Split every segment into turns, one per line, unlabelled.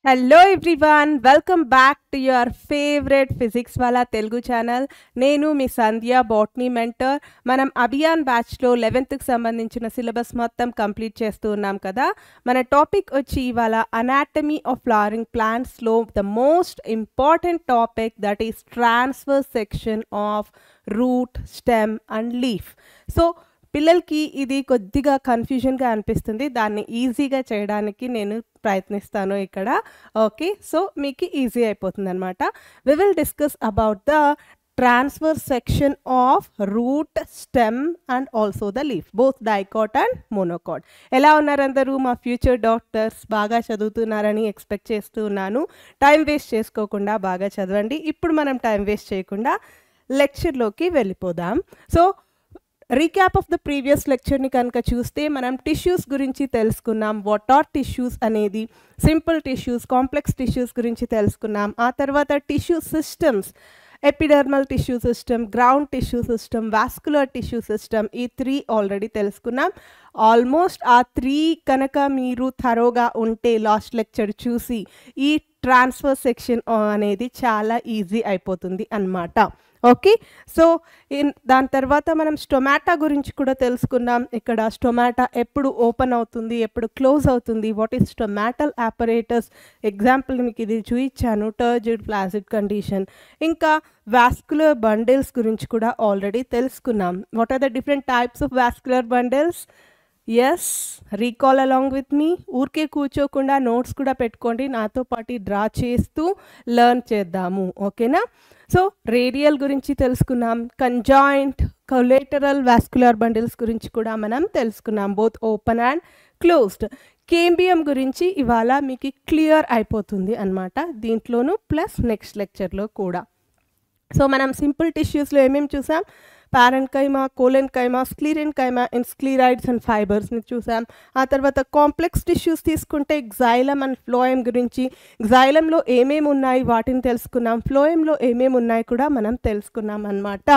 Hello everyone, welcome back to your favorite physics wala Telugu channel. Nenu mi Sandhya Botany mentor. Manam Abhiyaan batch lo 11th ki sambandhinchina syllabus mottam complete chestu unnam kada. Mana topic vachi ivala anatomy of flowering plants lo the most important topic, that is transverse section of root, stem and leaf. So పిల్లలకి ఇది కొద్దిగా కన్ఫ్యూజన్గా అనిపిస్తుంది. దాన్ని ఈజీగా చేయడానికి నేను ప్రయత్నిస్తాను ఇక్కడ. ఓకే, సో మీకు ఈజీ అయిపోతుంది అనమాట. We will discuss about the transfer section of root, stem and also the leaf, both dicot and monocot. ఎలా ఉన్నారు అందరూ? మా ఫ్యూచర్ డాక్టర్స్ బాగా చదువుతున్నారని ఎక్స్పెక్ట్ చేస్తున్నాను. టైం వేస్ట్ చేసుకోకుండా బాగా చదవండి. ఇప్పుడు మనం టైం వేస్ట్ చేయకుండా లెక్చర్లోకి వెళ్ళిపోదాం. So recap of the previous లెక్చర్ని కనుక చూస్తే మనం టిష్యూస్ గురించి తెలుసుకున్నాం. వాట్ ఆర్ టిష్యూస్ అనేది, సింపుల్ టిష్యూస్, కాంప్లెక్స్ టిష్యూస్ గురించి తెలుసుకున్నాం. ఆ తర్వాత tissue systems, epidermal tissue system, ground tissue system, vascular tissue system, ఈ 3 ఆల్రెడీ తెలుసుకున్నాం. ఆల్మోస్ట్ ఆ 3 కనుక మీరు థరోగా ఉంటే లాస్ట్ లెక్చర్ చూసి ఈ ట్రాన్స్ఫర్ సెక్షన్ అనేది చాలా ఈజీ అయిపోతుంది అన్నమాట. ఓకే, సో దాని తర్వాత మనం స్టొమాటా గురించి కూడా తెలుసుకున్నాం. ఇక్కడ స్టొమాటా ఎప్పుడు ఓపెన్ అవుతుంది, ఎప్పుడు క్లోజ్ అవుతుంది, what is stomatal apparatus, example మీకు ఇది చూపించాను, టర్జిడ్ ఫ్లాసిడ్ కండిషన్. ఇంకా వాస్కులర్ బండిల్స్ గురించి కూడా ఆల్రెడీ తెలుసుకున్నాం. What are the different types of vascular bundles? Yes, recall along with me. ఊరికే కూర్చోకుండా నోట్స్ కూడా పెట్టుకోండి, నాతో పాటు డ్రా చేస్తూ లెర్న్ చేద్దాము. ఓకేనా? సో రేడియల్ గురించి తెలుసుకున్నాం, కంజాయింట్, కొలేటరల్ వాస్కులర్ బండిల్స్ గురించి కూడా మనం తెలుసుకున్నాం, both open and closed. Cambium గురించి ఇవాళ మీకు క్లియర్ అయిపోతుంది అన్నమాట, దీంట్లోనూ ప్లస్ నెక్స్ట్ లెక్చర్లో కూడా. సో మనం సింపుల్ టిష్యూస్లో ఏమేమి చూసాం? పారెన్కైమా, కోలెన్కైమా, స్క్లీరెన్కైమా అండ్ స్క్లీరైడ్స్ అండ్ ఫైబర్స్ని చూసాం. ఆ తర్వాత కాంప్లెక్స్ టిష్యూస్ తీసుకుంటే గ్జైలం అండ్ ఫ్లోయమ్ గురించి, గ్జైలంలో ఏమేమి ఉన్నాయి వాటిని తెలుసుకున్నాం, ఫ్లోయమ్లో ఏమేమి ఉన్నాయి కూడా మనం తెలుసుకున్నాం అన్నమాట.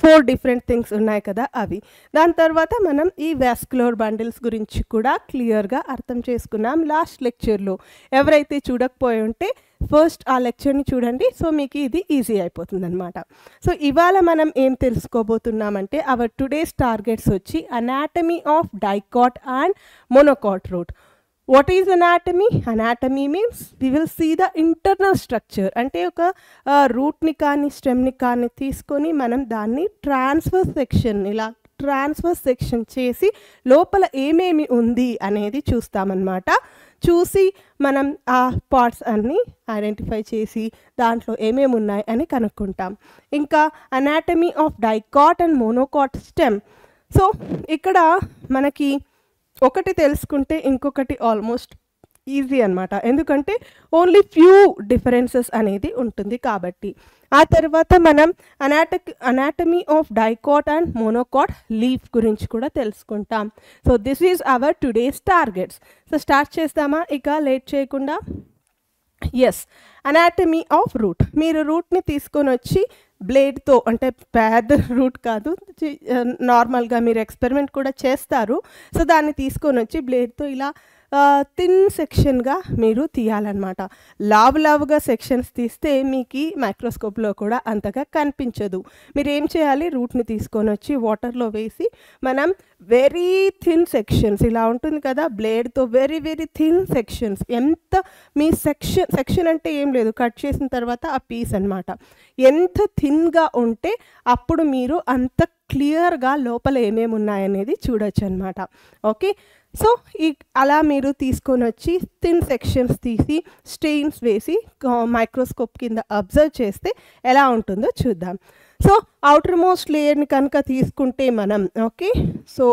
4 డిఫరెంట్ థింగ్స్ ఉన్నాయి కదా అవి. దాని తర్వాత మనం ఈ వాస్కులర్ బండిల్స్ గురించి కూడా క్లియర్గా అర్థం చేసుకున్నాం లాస్ట్ లెక్చర్లో. ఎవరైతే చూడకపోయి ఉంటే ఫస్ట్ ఆ లెక్చర్ని చూడండి, సో మీకు ఇది ఈజీ అయిపోతుంది అనమాట. సో ఇవాళ మనం ఏం తెలుసుకోబోతున్నామంటే అవర్ టుడేస్ టార్గెట్స్ వచ్చి anatomy of dicot and monocot root. What is anatomy? Anatomy means we will see the internal structure. అంటే ఒక రూట్ని కానీ స్టెమ్ని కానీ తీసుకొని మనం దాన్ని ట్రాన్స్ఫర్ సెక్షన్, ఇలా ట్రాన్స్ఫర్ సెక్షన్ చేసి లోపల ఏమేమి ఉంది అనేది చూస్తామన్నమాట. చూసి మనం ఆ పార్ట్స్ అన్నీ ఐడెంటిఫై చేసి దాంట్లో ఏమేమి ఉన్నాయి అని కనుక్కుంటాం. ఇంకా anatomy of dicot and monocot stem. So ఇక్కడ మనకి ఒకటి తెలుసుకుంటే ఇంకొకటి ఆల్మోస్ట్ ఈజీ అనమాట, ఎందుకంటే ఓన్లీ ఫ్యూ డిఫరెన్సెస్ అనేది ఉంటుంది కాబట్టి. ఆ తర్వాత మనం anatomy of dicot and monocot leaf గురించి కూడా తెలుసుకుంటాం. So this is our today's targets. So start చేస్తామా ఇక లేట్ చేయకుండా? Yes, anatomy of root. మీరు రూట్ని తీసుకొని వచ్చి బ్లేడ్తో, అంటే పెద్ద రూట్ కాదు, నార్మల్గా మీరు ఎక్స్పెరిమెంట్ కూడా చేస్తారు. సో దాన్ని తీసుకొని వచ్చి బ్లేడ్తో ఇలా థిన్ సెక్షన్గా మీరు తీయాలన్నమాట. లావుగా సెక్షన్స్ తీస్తే మీకు మైక్రోస్కోప్లో కూడా అంతగా కనిపించదు. మీరు ఏం చేయాలి? రూట్ని తీసుకొని వచ్చి వాటర్లో వేసి మనం వెరీ థిన్ సెక్షన్స్, ఇలా ఉంటుంది కదా బ్లేడ్తో, వెరీ వెరీ థిన్ సెక్షన్స్. ఎంత మీ సెక్షన్ అంటే ఏం లేదు, కట్ చేసిన తర్వాత ఆ పీస్ అనమాట, ఎంత థిన్గా ఉంటే అప్పుడు మీరు అంత క్లియర్గా లోపల ఏమేమి ఉన్నాయనేది చూడొచ్చు అనమాట. ఓకే, సో అలా మీరు తీసుకొని వచ్చి థిన్ సెక్షన్స్ తీసి స్టెయిన్స్ వేసి మైక్రోస్కోప్ కింద అబ్జర్వ్ చేస్తే ఎలా ఉంటుందో చూద్దాం. సో అవుటర్ మోస్ట్ లేయర్ని కనుక తీసుకుంటే మనం, ఓకే, సో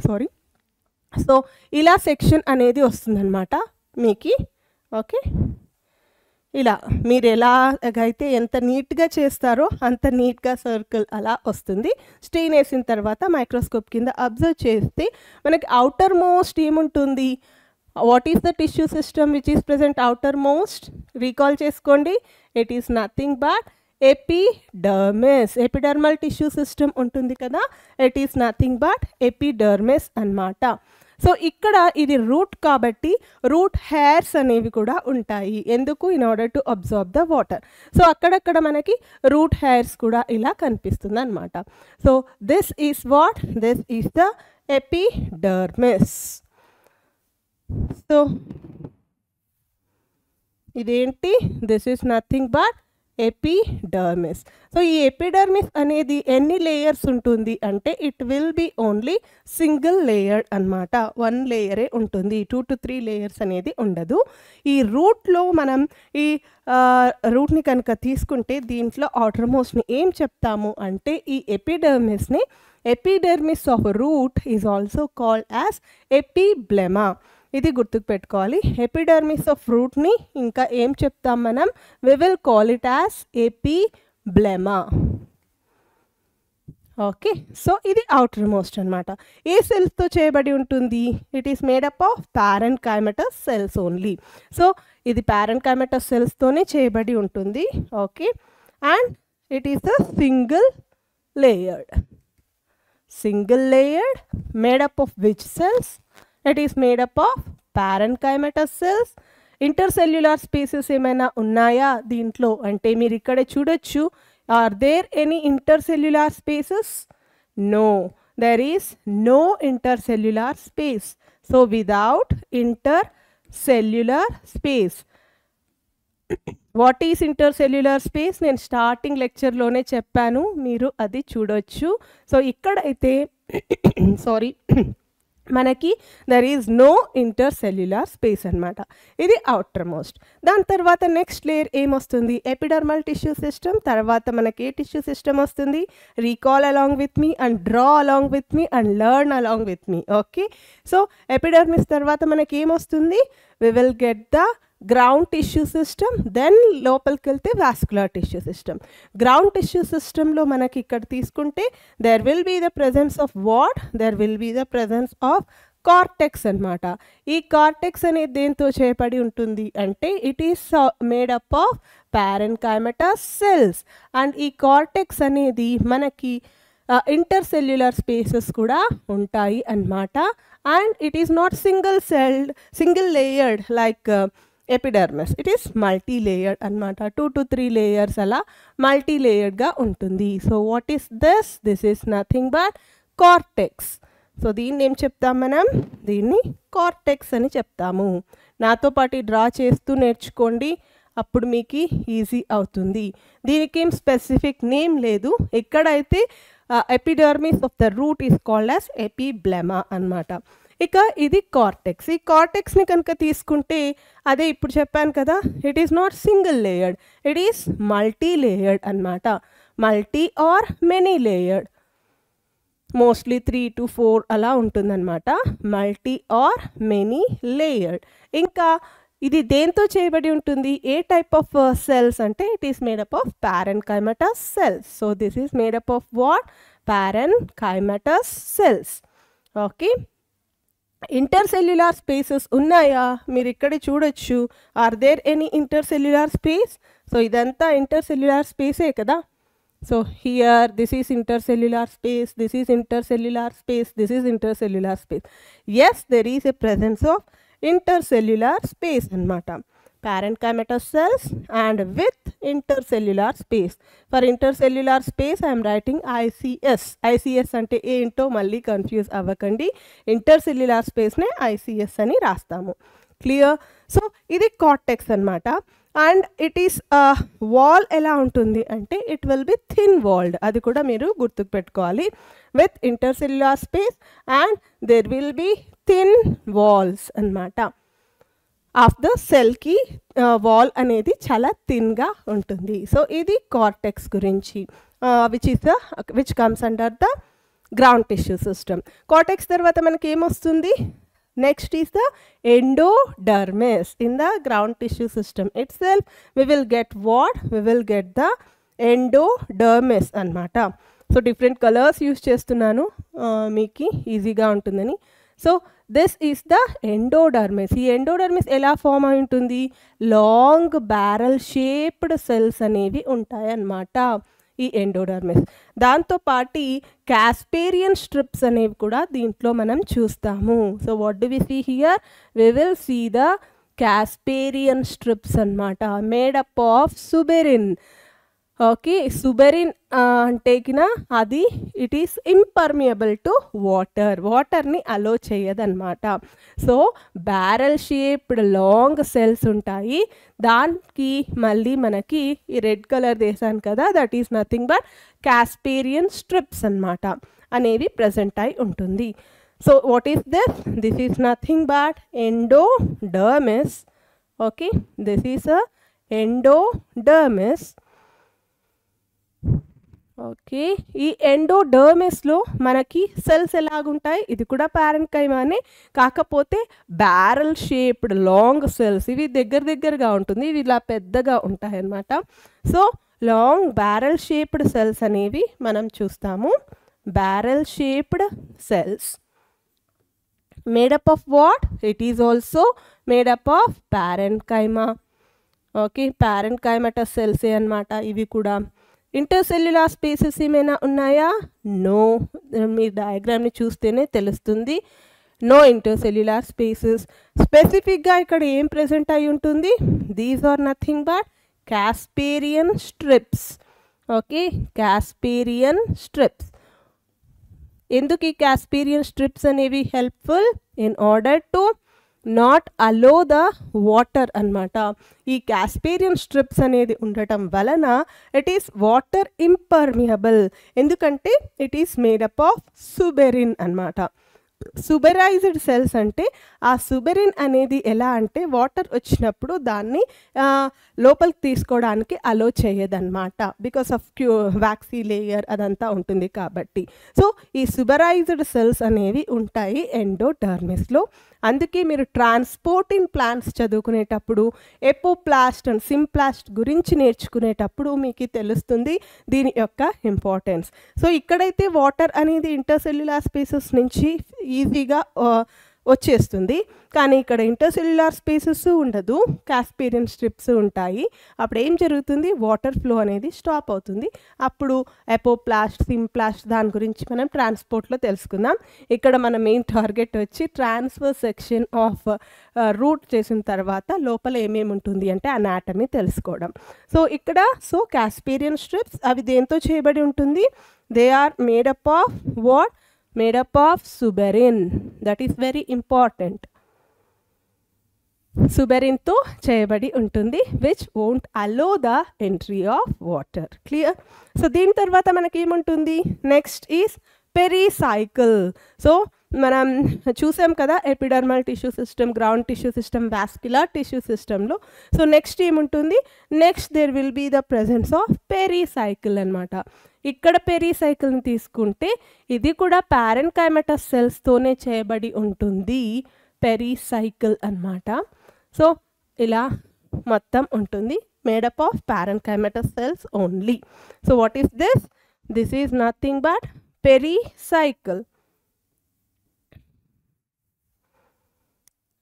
సారీ, సో ఇలా సెక్షన్ అనేది వస్తుందన్నమాట మీకు. ఓకే, ఇలా మీరు ఎలాగైతే ఎంత నీట్గా చేస్తారో అంత నీట్గా సర్కిల్ అలా వస్తుంది. స్టెయిన్ వేసిన తర్వాత మైక్రోస్కోప్ కింద అబ్జర్వ్ చేస్తే మనకి అవుటర్ మోస్ట్ ఏముంటుంది? What is the tissue system which is present outer most? Recall చేసుకోండి, it is nothing but epidermis. Epidermal tissue system ఉంటుంది కదా, it is nothing but epidermis అన్నమాట. సో ఇక్కడ ఇది రూట్ కాబట్టి రూట్ హెయిర్స్ అనేవి కూడా ఉంటాయి. ఎందుకు? In order to observe the water. So అక్కడక్కడ మనకి రూట్ హెయిర్స్ కూడా ఇలా కనిపిస్తుంది అనమాట. So this is what? This is the epidermis. So ఇదేంటి? This is nothing but epidermis. So ఈ ఎపిడర్మిస్ అనేది ఎన్ని లేయర్స్ ఉంటుంది అంటే it will be only single layered అనమాట. 1 లేయరే ఉంటుంది, 2 to 3 లేయర్స్ అనేది ఉండదు. ఈ రూట్లో మనం ఈ రూట్ని కనుక తీసుకుంటే దీంట్లో అవుటర్ మోస్ట్ని ఏం చెప్తాము అంటే ఈ ఎపిడర్మిస్ని epidermis of root is also called as epiblema. ఇది గుర్తుకు పెట్టుకోవాలి. ఎపిడర్మిస్ ఆఫ్ రూట్ని ఇంకా ఏం చెప్తాం మనం? We will call it as epiblema. Okay, so ఇది అవుటర్ మోస్ట్ అనమాట. ఏ సెల్స్తో చేయబడి ఉంటుంది? It is made up of parenchymatous cells only. So ఇది పారెన్కైమటస్ సెల్స్తోనే చేయబడి ఉంటుంది. Okay, and it is the single layered made up of which cells? It is made up of parenchymatous cells. Intercellular spaces ఏమైనా ఉన్నాయా దీంట్లో అంటే మీరు ఇక్కడ చూడొచ్చు. Are there any intercellular spaces? No, there is no intercellular space. So without intercellular space, what is intercellular space? నేను starting లెక్చర్లోనే చెప్పాను, మీరు అది చూడొచ్చు. సో ఇక్కడైతే సారీ మనకి there is no intercellular space అనమాట. ఇది అవుటర్ మోస్ట్. దాని తర్వాత నెక్స్ట్ లేయర్ ఏమొస్తుంది? Epidermal tissue system. తర్వాత మనకి ఏ టిష్యూ సిస్టమ్ వస్తుంది? Recall along with me and draw along with me and learn along with me. Okay, so epidermis తర్వాత మనకి ఏమొస్తుంది? We will get the ground tissue system. Then లోపలికి వెళ్తే vascular tissue system. Ground tissue సిస్టంలో మనకి ఇక్కడ తీసుకుంటే there will be the presence of what? There will be the presence of cortex అనమాట. ఈ కార్టెక్స్ అనేది దేంతో చేయబడి ఉంటుంది అంటే it is made up of parenchymatous cells. And ఈ కార్టెక్స్ అనేది మనకి ఇంటర్సెల్యులర్ స్పేసెస్ కూడా ఉంటాయి అన్నమాట. And it is not single layered like epidermis. It is multi layered అనమాట. 2 to 3 లేయర్స్ అలా మల్టీ లేయర్డ్గా ఉంటుంది. So what is this? This is nothing but cortex. So దీన్ని ఏం చెప్తాం మనం? దీన్ని కార్టెక్స్ అని చెప్తాము. నాతో పాటు డ్రా చేస్తూ నేర్చుకోండి, అప్పుడు మీకు ఈజీ అవుతుంది. దీనికి ఏం స్పెసిఫిక్ నేమ్ లేదు. ఎక్కడైతే epidermis of the root is called as epiblema అనమాట. ఇక ఇది కార్టెక్స్. ఈ కార్టెక్స్ని కనుక తీసుకుంటే అదే ఇప్పుడు చెప్పాను కదా, it is not single layered, it is multi layered అనమాట. Multi or many layered, mostly 3 to 4 అలా ఉంటుందన్నమాట. Multi or many layered. ఇంకా ఇది దేంతో చేయబడి ఉంటుంది? ఏ టైప్ ఆఫ్ సెల్స్ అంటే it is made up of parenchymatous cells. So this is made up of what? Parenchymatous cells. Okay, intercellular spaces ఉన్నాయా? మీరు ఇక్కడ చూడొచ్చు. Are there any intercellular space? So ఇదంతా ఇంటర్సెల్యులార్ స్పేసే కదా. So here this is intercellular space, this is intercellular space, this is intercellular space. Yes, there is a presence of intercellular space అనమాట. parenchymatous cells and with intercellular space. For intercellular space I am writing ICS. ICS అంటే ఏంటో మళ్ళీ confuse అవ్వకండి. ఇంటర్సెల్యులార్ స్పేస్నే ICS అని రాస్తాము. Clear? So ఇది cortex అనమాట. And it is wall ఎలా ఉంటుంది అంటే it will be thin walled. అది కూడా మీరు గుర్తుకు పెట్టుకోవాలి. With intercellular space and there will be thin walls అనమాట. ఆఫ్ ద సెల్కి వాల్ అనేది చాలా థిన్గా ఉంటుంది. సో ఇది కార్టెక్స్ గురించి, which comes under the ground tissue system. Cortex తర్వాత మనకి ఏమొస్తుంది? Next is the endodermis. In the ground tissue system itself, we will get what? We will get the endodermis anamata. So different colors use chestunnanu meeki easy ga untundani. So this is the endodermis. Ee endodermis ela form ayi untundi? Long barrel shaped cells anevi untayi anamata. ఈ endodermis. దాంతోపాటు Casparian strips అనేవి కూడా దీంట్లో మనం చూస్తాము. So what do we see here? We will see the Casparian strips అన్నమాట, made up of suberin. Okay, suberin అంటే అది ఇట్ ఈస్ ఇంపర్మియబుల్ టు వాటర్ని అలో చేయదన్నమాట. So barrel shaped long cells ఉంటాయి, దానికి మళ్ళీ మనకి ఈ రెడ్ కలర్ వేసాను కదా, that is nothing but Casparian strips అన్నమాట అనేవి ప్రజెంట్ అయి ఉంటుంది. So what is this? This is nothing but endodermis. Okay, this is a endodermis. Okay, ఈ ఎండోడర్మిస్లో మనకి సెల్స్ ఎలాగుంటాయి? ఇది కూడా ప్యారెన్కైమానే, కాకపోతే బ్యారల్ షేప్డ్ లాంగ్ సెల్స్. ఇవి దగ్గరగా ఉంటుంది, ఇవి ఇలా పెద్దగా ఉంటాయి అన్నమాట. So long barrel shaped cells అనేవి మనం చూస్తాము. Barrel shaped cells made up of what? It is also made up of parenchyma. Okay, parenchymatous సెల్సే అన్నమాట ఇవి కూడా. ఇంటర్సెల్యులార్ స్పేసెస్ ఏమైనా ఉన్నాయా? నో. మీ డయాగ్రామ్ని చూస్తేనే తెలుస్తుంది, నో ఇంటర్సెల్యులార్ స్పేసెస్. స్పెసిఫిక్గా ఇక్కడ ఏం ప్రెజెంట్ అయి ఉంటుంది? These are nothing but Casparian strips. Okay, Casparian strips. ఎందుకు ఈ క్యాస్పేరియన్ స్ట్రిప్స్ అనేవి helpful? In order to not allow the water అన్నమాట. ఈ క్యాస్పేరియన్ స్ట్రిప్స్ అనేది ఉండటం వలన ఇట్ ఈస్ వాటర్ ఇంపర్మియబుల్, ఎందుకంటే it is made up of suberin అన్నమాట. సుబెరైజ్డ్ సెల్స్ అంటే ఆ సుబెరిన్ అనేది ఎలా అంటే వాటర్ వచ్చినప్పుడు దాన్ని లోపలికి తీసుకోవడానికి అలో చేయదన్నమాట, బికాస్ ఆఫ్ వ్యాక్సీ లేయర్ అదంతా ఉంటుంది కాబట్టి. సో ఈ సుబెరైజ్డ్ సెల్స్ అనేవి ఉంటాయి ఎండోడర్మిస్లో. అందుకే మీరు ట్రాన్స్పోర్టింగ్ ప్లాంట్స్ చదువుకునేటప్పుడు ఎపోప్లాస్ట్ అండ్ సింప్లాస్ట్ గురించి నేర్చుకునేటప్పుడు మీకు తెలుస్తుంది దీని యొక్క ఇంపార్టెన్స్. సో ఇక్కడైతే వాటర్ అనేది ఇంటర్సెల్యులార్ స్పేసెస్ నుంచి ఈజీగా వచ్చేస్తుంది, కానీ ఇక్కడ ఇంటర్సెల్యులార్ స్పేసెస్ ఉండదు, క్యాస్పేరియన్ స్ట్రిప్స్ ఉంటాయి. అప్పుడు ఏం జరుగుతుంది? వాటర్ ఫ్లో అనేది స్టాప్ అవుతుంది. అప్పుడు ఎపోప్లాస్ట్, సింప్లాస్ట్ దాని గురించి మనం ట్రాన్స్పోర్ట్లో తెలుసుకుందాం. ఇక్కడ మన మెయిన్ టార్గెట్ వచ్చి ట్రాన్స్ఫర్ సెక్షన్ ఆఫ్ రూట్ చేసిన తర్వాత లోపల ఏమేమి ఉంటుంది అంటే అనాటమీ తెలుసుకోవడం. సో ఇక్కడ క్యాస్పేరియన్ స్ట్రిప్స్ అవి దేంతో చేయబడి ఉంటుంది? They are made up of what? Made-up of suberin. That is very important. Suberin తో చేయబడి ఉంటుంది, which won't allow the entry of water. Clear? So దీని తర్వాత మనకి ఏముంటుంది? Next is pericycle. సో మనం చూసాం కదా epidermal tissue system, ground tissue system, vascular tissue సిస్టంలో. సో నెక్స్ట్ ఏముంటుంది? Next there will be the presence of pericycle అన్నమాట. ఇక్కడ పెరిసైకిల్ని తీసుకుంటే ఇది కూడా ప్యారెన్కైమటస్ సెల్స్తోనే చేయబడి ఉంటుంది, పెరిసైకిల్ అన్నమాట. సో ఇలా మొత్తం ఉంటుంది, made up of parenchymatous cells only. So what is this? This is nothing but pericycle.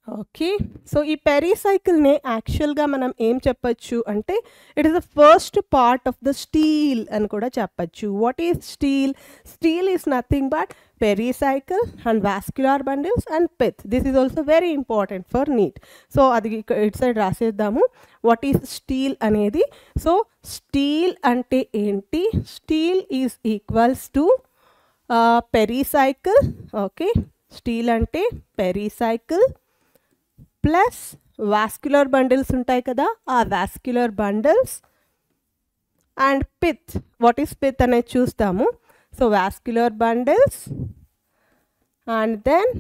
Okay, so ఈ పెరిసైకిల్ని యాక్చువల్గా మనం ఏం చెప్పచ్చు అంటే it is the first part of the stele అని కూడా చెప్పచ్చు. What is stele? Stele is nothing but pericycle and vascular bundles and pith. This is also very important for NEET. So అది ఇటు సైడ్ రాసేద్దాము వాట్ ఈస్ స్టీల్ అనేది. So stele అంటే ఏంటి? Stele is equals to pericycle. Okay, stele అంటే pericycle plus vascular bundles ఉంటాయి కదా, ఆ vascular bundles and pith. What is pith అనేది చూస్తాము. So vascular bundles and then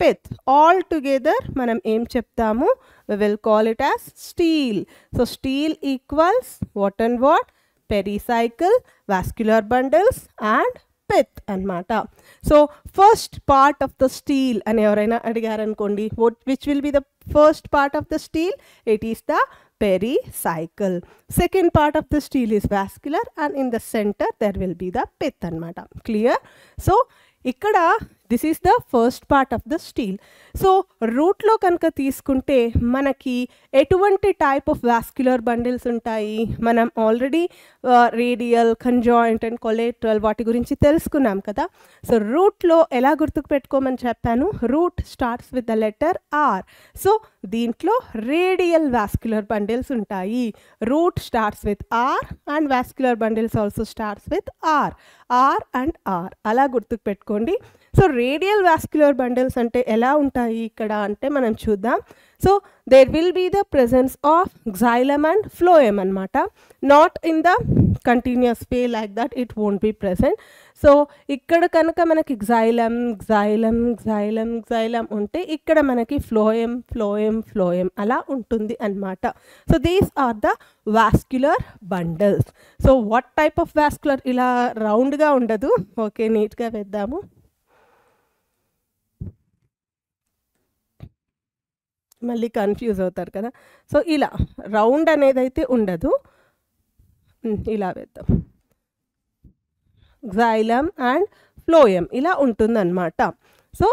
pith all together మనం ఏం చెప్తాము? we will call it as steel. So steel equals what and what? Pericycle, vascular bundles and pith అన్నమాట. So first part of the stele అని ఎవరైనా అడిగారనుకోండి, which will be the first part of the stele? It is the pericycle. Second part of the stele is vascular and in the centre there will be the pith అన్నమాట. Clear? So ఇక్కడ this is the first part of the stele. So రూట్లో కనుక తీసుకుంటే మనకి ఎటువంటి type of vascular bundles ఉంటాయి? మనం already radial, conjoint and collateral వాటి గురించి తెలుసుకున్నాం కదా. సో రూట్లో ఎలా గుర్తుకు పెట్టుకోమని చెప్పాను? Root starts with the letter R. So దీంట్లో రేడియల్ వాస్క్యులర్ బండిల్స్ ఉంటాయి. Root starts with R and vascular bundles also starts with R. R and R అలా గుర్తుకు పెట్టుకోండి. సో రేడియల్ వాస్క్యులర్ బండిల్స్ అంటే ఎలా ఉంటాయి ఇక్కడ అంటే మనం చూద్దాం. So there will be the presence of xylem and phloem అనమాట. Not in the continuous way like that, it won't be present. So ఇక్కడ కనుక మనకి xylem ఉంటే ఇక్కడ మనకి phloem అలా ఉంటుంది అన్నమాట. So these are the vascular bundles. So what type of vascular? ఇలా రౌండ్గా ఉండదు. ఓకే, నీట్గా వేద్దాము. మళ్ళీ కన్ఫ్యూజ్ అవుతారు కదా. సో ఇలా రౌండ్ అనేది అయితే ఉండదు. ఇలా వేద్దాం. xylem అండ్ phloem ఇలా ఉంటుందన్నమాట. సో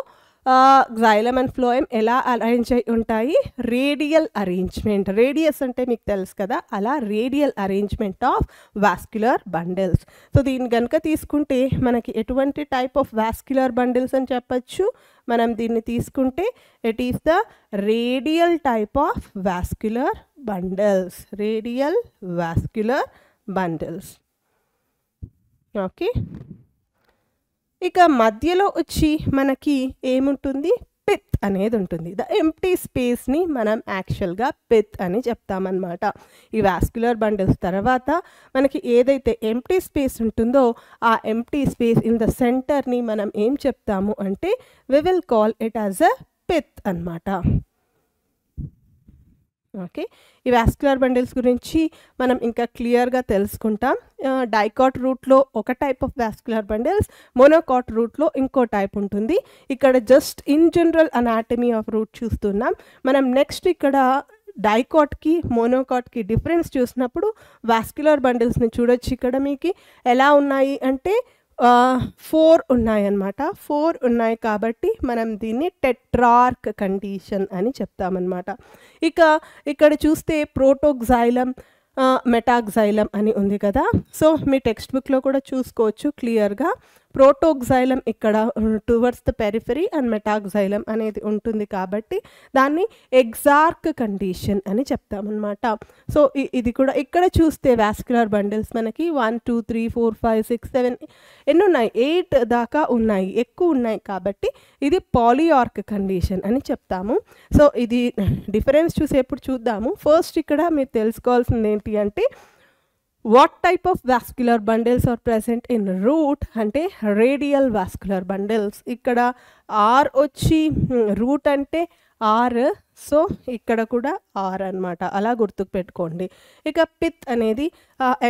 xylem అండ్ phloem ఎలా అరేంజ్ అయి ఉంటాయి? Radial arrangement. రేడియస్ అంటే మీకు తెలుసు కదా, అలా radial arrangement of vascular bundles. So దీన్ని కనుక తీసుకుంటే మనకి ఎటువంటి టైప్ ఆఫ్ వాస్క్యులర్ బండిల్స్ అని చెప్పచ్చు? మనం దీన్ని తీసుకుంటే it is the radial type of vascular bundles. Radial vascular bundles. Okay, ఇక మధ్యలో వచ్చి మనకి ఏముంటుంది? పిత్ అనేది ఉంటుంది. ద ఎంప్టీ స్పేస్ని మనం యాక్చువల్గా పిత్ అని చెప్తామన్నమాట. ఈ వాస్క్యులర్ బండిల్స్ తర్వాత మనకి ఏదైతే ఎంప్టీ స్పేస్ ఉంటుందో ఆ ఎంప్టీ స్పేస్ ఇన్ ద సెంటర్ని మనం ఏం చెప్తాము అంటే we will call it as a pith అన్నమాట. ఓకే, ఈ వాస్క్యులర్ బండిల్స్ గురించి మనం ఇంకా క్లియర్గా తెలుసుకుంటాం. డైకాట్ రూట్లో ఒక type of vascular bundles, monocot రూట్లో ఇంకో టైప్ ఉంటుంది. ఇక్కడ just in general anatomy of root చూస్తున్నాం. మనం నెక్స్ట్ ఇక్కడ డైకాట్కి మోనోకాట్కి డిఫరెన్స్ చూసినప్పుడు వాస్క్యులర్ బండిల్స్ని చూడొచ్చు. ఇక్కడ మీకు ఎలా ఉన్నాయి అంటే 4 ఉన్నాయన్నమాట. 4 ఉన్నాయి కాబట్టి మనం దీన్ని టెట్రార్క్ కండిషన్ అని చెప్తామన్నమాట. ఇక ఇక్కడ చూస్తే ప్రోటోక్సైలం, మెటాక్సైలం అని ఉంది కదా. సో మీ టెక్స్ట్ బుక్లో కూడా చూసుకోవచ్చు క్లియర్గా. ప్రోటోక్సైలం ఇక్కడ టువర్డ్స్ ద పెరిఫరీ అండ్ మెటాక్సైలం అనేది ఉంటుంది కాబట్టి దాన్ని ఎగ్జార్క్ కండిషన్ అని చెప్తామన్నమాట. సో ఇది కూడా ఇక్కడ చూస్తే వాస్క్యులర్ బండిల్స్ మనకి 1 2 3 4 5 6 7 ఎన్ని ఉన్నాయి? 8 దాకా ఉన్నాయి, ఎక్కువ ఉన్నాయి కాబట్టి ఇది పాలియార్క్ కండిషన్ అని చెప్తాము. సో ఇది డిఫరెన్స్ చూసేప్పుడు చూద్దాము. ఫస్ట్ ఇక్కడ మీరు తెలుసుకోవాల్సింది ఏంటి అంటే what type of vascular bundles are present in root అంటే రేడియల్ వాస్క్యులర్ బండిల్స్. ఇక్కడ ఆర్ వచ్చి రూట్ అంటే ఆర్, సో ఇక్కడ కూడా ఆర్ అన్నమాట. అలా గుర్తుకు పెట్టుకోండి. ఇక పిత్ అనేది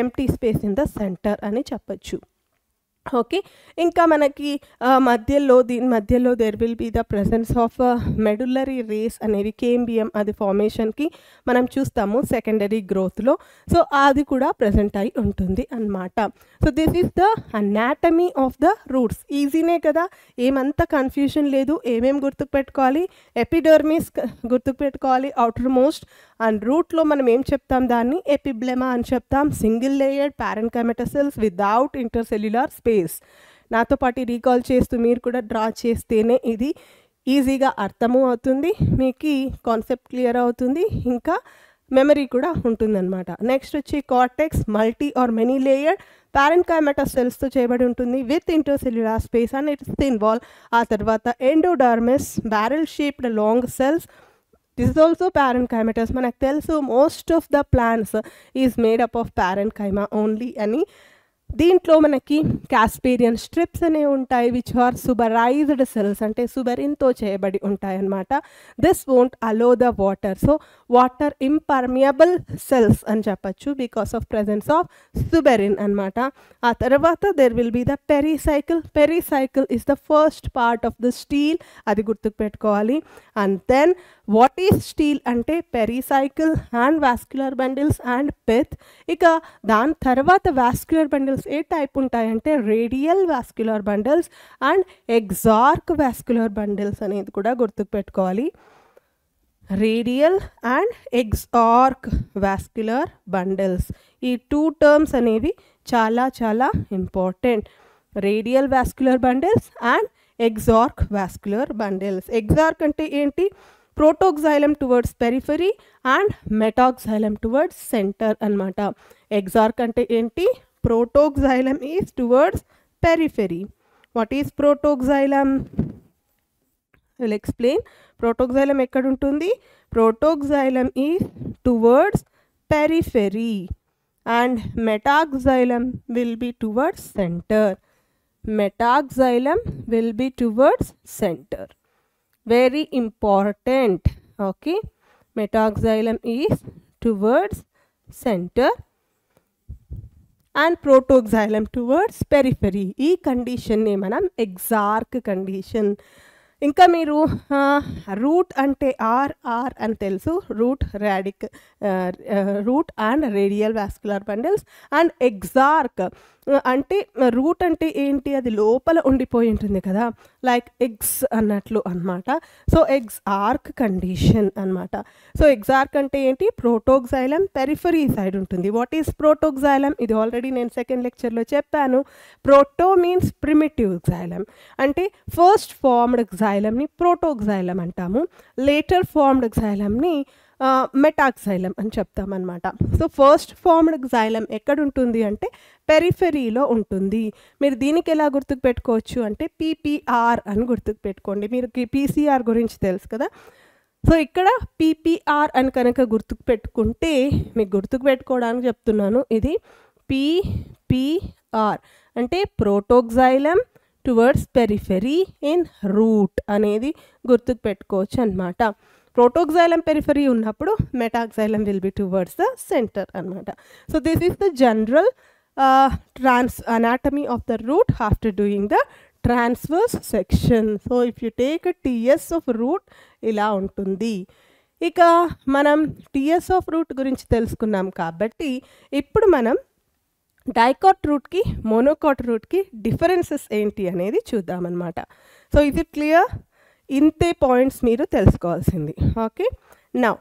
empty space in the centre అని చెప్పచ్చు. ఓకే, ఇంకా మనకి దీని మధ్యలో there will be the presence of medullary rays అనేవి కేంబియం అది ఫార్మేషన్కి మనం చూస్తాము సెకండరీ గ్రోత్లో. సో అది కూడా ప్రెసెంట్ అయి ఉంటుంది అన్నమాట. So this is the anatomy of the roots. ఈజీనే కదా, ఏమంత కన్ఫ్యూజన్ లేదు. ఏమేమి గుర్తుకు పెట్టుకోవాలి? ఎపిడర్మిస్ గుర్తుకు పెట్టుకోవాలి, అవుటర్ మోస్ట్. అండ్ రూట్లో మనం ఏం చెప్తాం? దాన్ని ఎపిబ్లెమా అని చెప్తాం. Single layered parenchymata cells without intercellular space. నాతో పాటు రీకాల్ చేస్తూ మీరు కూడా డ్రా చేస్తేనే ఇది ఈజీగా అర్థము అవుతుంది, మీకు కాన్సెప్ట్ క్లియర్ అవుతుంది, ఇంకా మెమరీ కూడా ఉంటుందన్నమాట. నెక్స్ట్ వచ్చి cortex multi or many layered parenchymata సెల్స్తో చేయబడి ఉంటుంది with intercellular space and its thin wall. ఆ తర్వాత endodermis barrel shaped long cells. This is also parenchymatous. మనకు తెలుసు most of the plants is made up of parenchyma only అని. దీంట్లో మనకి కాస్పేరియన్ స్ట్రిప్స్ అనేవి ఉంటాయి విచ్ ఆర్ సుబరైజ్డ్ సెల్స్ అంటే సుబెరిన్తో చేయబడి ఉంటాయి అన్నమాట. This won't allow the water. So water impermeable cells అని చెప్పచ్చు because of presence of suberin అనమాట. ఆ తర్వాత there will be the pericycle. Pericycle is the first part of the stele, అది గుర్తుకు పెట్టుకోవాలి. And then what is stele అంటే pericycle and vascular bundles and pith. ఇక దాని తర్వాత వాస్క్యులర్ బండిల్స్ బండిల్స్ ఏ టైప్ ఉంటాయంటే radial vascular bundles and exarch vascular bundles అనేది కూడా గుర్తుపెట్టుకోవాలి. Radial and exarch vascular bundles, ఈ 2 టర్మ్స్ అనేవి చాలా చాలా important. Radial vascular bundles and exarch vascular bundles. Exarch అంటే ఏంటి? Protoxylem towards periphery and metaxylem towards centre అన్నమాట. ఎగ్జార్క్ అంటే ఏంటి? Protoxylem is towards periphery. What is protoxylem? Will explain. Protoxylem ఎక్కడ ఉంటుంది? Protoxylem is towards periphery and metaxylem will be towards center. Metaxylem will be towards center. Very important. Okay, metaxylem is towards center and protoxylem towards periphery. ఈ condition ని మనం ఎగ్జార్క్ condition. ఇంకా మీరు route అంటే R అని తెలుసు, root and radial vascular bundles. And exarch అంటే root అంటే ఏంటి? అది లోపల ఉండిపోయి ఉంటుంది కదా, లైక్ ఎగ్స్ అన్నట్లు అనమాట. సో ఎగ్జార్క్ కండిషన్ అనమాట. సో ఎగ్జార్క్ అంటే ఏంటి? ప్రోటోక్సైలం పెరిఫరీ సైడ్ ఉంటుంది. What is protoxylem? ఇది ఆల్రెడీ నేను సెకండ్ లెక్చర్లో చెప్పాను. ప్రోటో మీన్స్ ప్రిమిటివ్ xylem, అంటే ఫస్ట్ ఫార్మ్డ్ xylem ని ప్రోటోక్సైలం అంటాము. లేటర్ ఫార్మ్డ్ xylem-ని మెటాక్సైలం అని చెప్తామన్నమాట. సో ఫస్ట్ ఫార్మ్డ్ xylem ఎక్కడ ఉంటుంది అంటే పెరిఫెరీలో ఉంటుంది. మీరు దీనికి ఎలా గుర్తుకు పెట్టుకోవచ్చు అంటే పీపీఆర్ అని గుర్తుకు పెట్టుకోండి. మీరు పీసీఆర్ గురించి తెలుసు కదా. సో ఇక్కడ పీపీఆర్ అని కనుక గుర్తుకు పెట్టుకుంటే, మీకు గుర్తుకు పెట్టుకోవడానికి చెప్తున్నాను, ఇది పీపీఆర్ అంటే protoxylem towards periphery in root అనేది గుర్తుకు పెట్టుకోవచ్చు అనమాట. ప్రోటోక్సైలం పెరిఫరీ ఉన్నప్పుడు metaxylem will be towards the centre అనమాట. So this is the general anatomy of the root after doing the transverse section. So if you take a TS of root ఇలా ఉంటుంది. ఇక మనం TS of root గురించి తెలుసుకున్నాం కాబట్టి ఇప్పుడు మనం డైకాట్ రూట్కి మోనోకాట్ రూట్కి డిఫరెన్సెస్ ఏంటి అనేది చూద్దామన్నమాట. సో ఇది క్లియర్? ఇంతే పాయింట్స్ మీరు తెలుసుకోవాల్సింది. Okay, now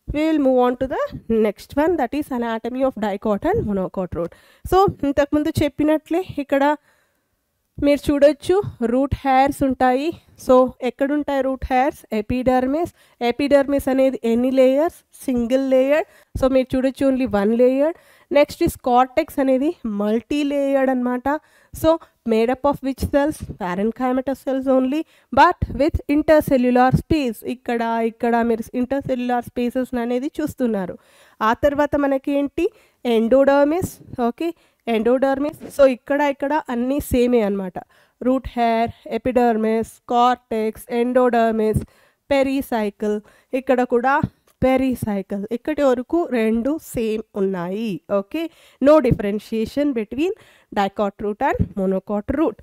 we will move on to the next one, that is anatomy of dicot and monocot root. So ఇంతకుముందు చెప్పినట్లే ఇక్కడ మీరు చూడొచ్చు రూట్ హెయిర్స్ ఉంటాయి. సో ఎక్కడుంటాయి రూట్ హెయిర్స్? ఎపిడర్మిస్. ఎపిడర్మిస్ అనేది ఎన్ని లేయర్స్? Single layer. సో మీరు చూడొచ్చు only 1 layer. Next is cortex అనేది మల్టీ లేయర్డ్ అనమాట. So made up of which cells? Parenchymatous cells only, but with intercellular space. ఇక్కడ మీరు ఇంటర్సెల్యులార్ స్పేసెస్ అనేది చూస్తున్నారు. ఆ తర్వాత మనకి ఏంటి? ఎండోడర్మిస్. Okay, endodermis. సో ఇక్కడ అన్నీ సేమే అనమాట. Root hair, epidermis, cortex, endodermis, pericycle. ఇక్కడ కూడా పెరిసైకిల్. ఇక్కడి వరకు 2 సేమ్ ఉన్నాయి. Okay, no differentiation between dicot root and monocot root.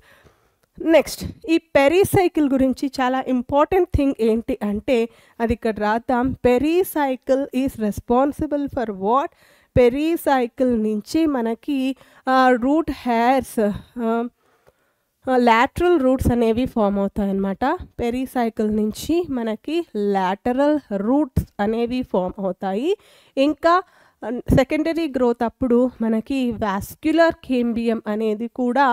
Next ఈ పెరిసైకిల్ గురించి చాలా ఇంపార్టెంట్ థింగ్ ఏంటి అంటే అది ఇక్కడ రాద్దాం. Pericycle is responsible for what? Pericycle నుంచి మనకి రూట్ హెయిర్స్, లాటరల్ రూట్స్ అనేవి ఫామ్ అవుతాయి అన్నమాట. పెరిసైకిల్ నుంచి మనకి లాటరల్ రూట్స్ అనేవి ఫామ్ అవుతాయి. ఇంకా సెకండరీ గ్రోత్ అప్పుడు మనకి వాస్క్యులర్ కేంబియం అనేది కూడా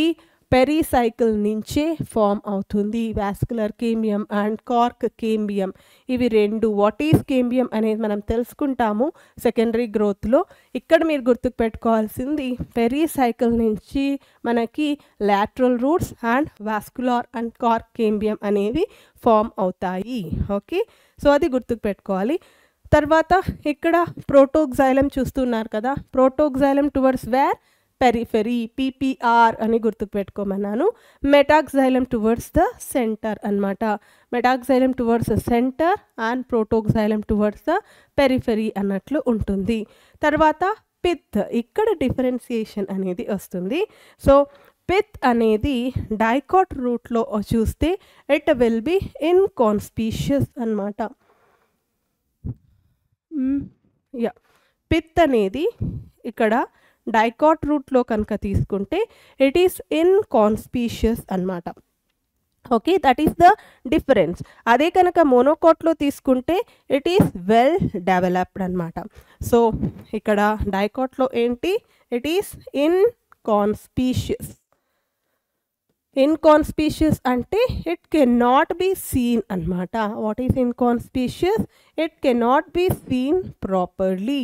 ఈ పెరిసైకిల్ నుంచే ఫామ్ అవుతుంది. Vascular cambium and cork cambium, ఇవి 2. వాట్ ఈస్ కేంబియం అనేది మనం తెలుసుకుంటాము సెకండరీ గ్రోత్లో. ఇక్కడ మీరు గుర్తుకు పెట్టుకోవాల్సింది పెరిసైకిల్ నుంచి మనకి lateral roots and vascular and cork cambium అనేవి ఫామ్ అవుతాయి. ఓకే, సో అది గుర్తుకు పెట్టుకోవాలి. తర్వాత ఇక్కడ ప్రోటోక్సైలం చూస్తున్నారు కదా. Protoxylem towards where? Periphery. PPR అని గుర్తుకు పెట్టుకోమన్నాను. మెటాక్సైలం టువర్డ్స్ ద సెంటర్ అనమాట. Metaxylem towards the centre and protoxylem towards the periphery అన్నట్లు ఉంటుంది. తర్వాత పిత్. ఇక్కడ డిఫరెన్సియేషన్ అనేది వస్తుంది. సో పిత్ అనేది డైకాట్ రూట్లో చూస్తే ఇట్ విల్ బి ఇన్కాన్స్పీషియస్ అనమాట. పిత్ అనేది ఇక్కడ డైకాట్ రూట్లో కనుక తీసుకుంటే ఇట్ ఈస్ ఇన్కాన్స్పీషియస్ అన్నమాట. Okay, that is the difference. అదే కనుక మోనోకాట్లో తీసుకుంటే ఇట్ ఈస్ వెల్ డెవలప్డ్ అనమాట. సో ఇక్కడ డైకాట్లో ఏంటి, ఇట్ ఈస్ ఇన్కాన్స్పీషియస్. ఇన్కాన్స్పీషియస్ అంటే ఇట్ కెనాట్ బి సీన్ అనమాట. What is inconspicuous? It cannot be seen properly.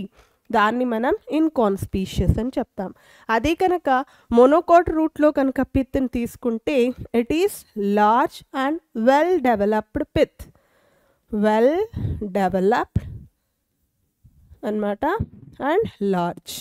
దాన్ని మనం ఇన్కాన్స్పీషియస్ అని చెప్తాం. అదే కనుక మోనోకాట్ రూట్లో కనుక పిత్ని తీసుకుంటే it is large and well developed pith. Well developed అన్నమాట అండ్ లార్జ్.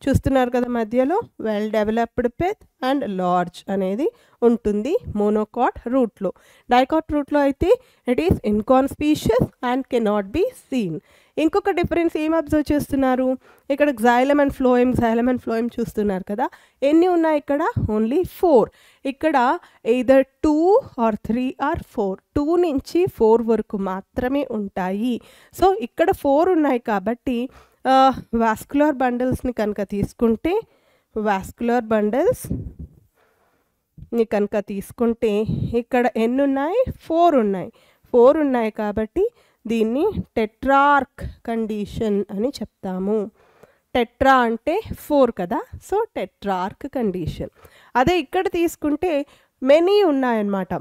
చూస్తున్నారు కదా మధ్యలో well developed pith and large అనేది ఉంటుంది మోనోకాట్ రూట్లో. డైకాట్ రూట్లో అయితే it is inconspicuous and cannot be seen. ఇంకొక డిఫరెన్స్ ఏం అబ్జర్వ్ చేస్తున్నారు, ఇక్కడ xylem అండ్ ఫ్లోయం చూస్తున్నారు కదా, ఎన్ని ఉన్నాయి ఇక్కడ? ఓన్లీ 4. ఇక్కడ either 2 or 3 or 4, 2 నుంచి 4 వరకు మాత్రమే ఉంటాయి. సో ఇక్కడ 4 ఉన్నాయి కాబట్టి వాస్కులర్ బండిల్స్ని కనుక తీసుకుంటే వాస్కులర్ బండిల్స్ని కనుక తీసుకుంటే ఇక్కడ ఎన్ని ఉన్నాయి? 4 ఉన్నాయి. 4 ఉన్నాయి కాబట్టి దీన్ని టెట్రార్క్ కండిషన్ అని చెప్తాము. టెట్రా అంటే 4 కదా, సో టెట్రార్క్ కండిషన్. అదే ఇక్కడ తీసుకుంటే మెనీ ఉన్నాయన్నమాట,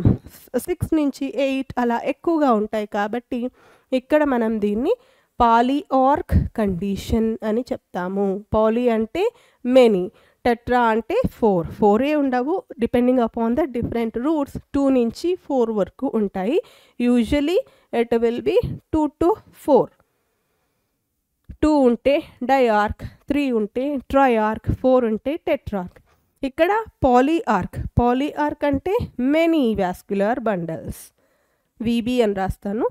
6 నుంచి 8 అలా ఎక్కువగా ఉంటాయి కాబట్టి ఇక్కడ మనం దీన్ని పాలిఆర్క్ కండిషన్ అని చెప్తాము. పాలీ అంటే మెనీ, టెట్రా అంటే 4 ఉండవు. Depending upon the different routes 2 నుంచి 4 వరకు ఉంటాయి. Usually it will B 2 to 4. 2 ఉంటే డైఆర్క్, 3 ఉంటే ట్రైఆర్క్, 4 ఉంటే టెట్రార్క్. ఇక్కడ పాలిఆర్క్ అంటే మెనీ వాస్కులర్ బండల్స్, విబి అని రాస్తాను.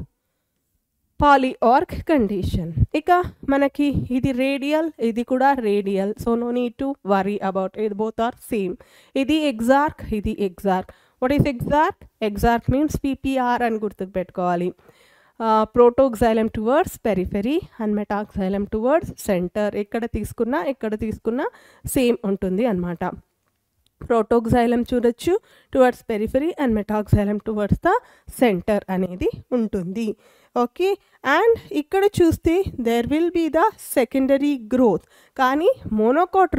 Polyarch condition. ఇక మనకి ఇది రేడియల్, ఇది కూడా radial, so no need to worry about it, both are same. ఇది ఎగ్జార్క్, ఇది exarch. What is exarch? Exarch means PPR అని గుర్తుకు పెట్టుకోవాలి. Protoxylem towards periphery and metaxylem towards centre. ఎక్కడ తీసుకున్నా సేమ్ ఉంటుంది అన్నమాట. ప్రోటోక్సైలం చూడొచ్చు towards periphery and metaxylem towards the centre అనేది ఉంటుంది. ఓకే, అండ్ ఇక్కడ చూస్తే there will be the secondary growth. కానీ మోనోకాట్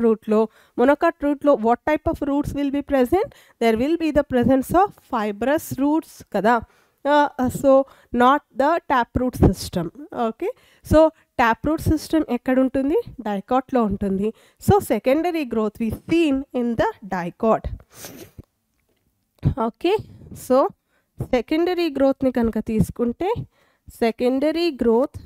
రూట్లో what type of roots will be present? There will be the presence of fibrous roots కదా. So not the tap root system. Okay, so tap root system ఎక్కడ ఉంటుంది? డైకాట్లో ఉంటుంది. So secondary growth we seen in the dicot. Okay, so secondary గ్రోత్ని కనుక తీసుకుంటే secondary growth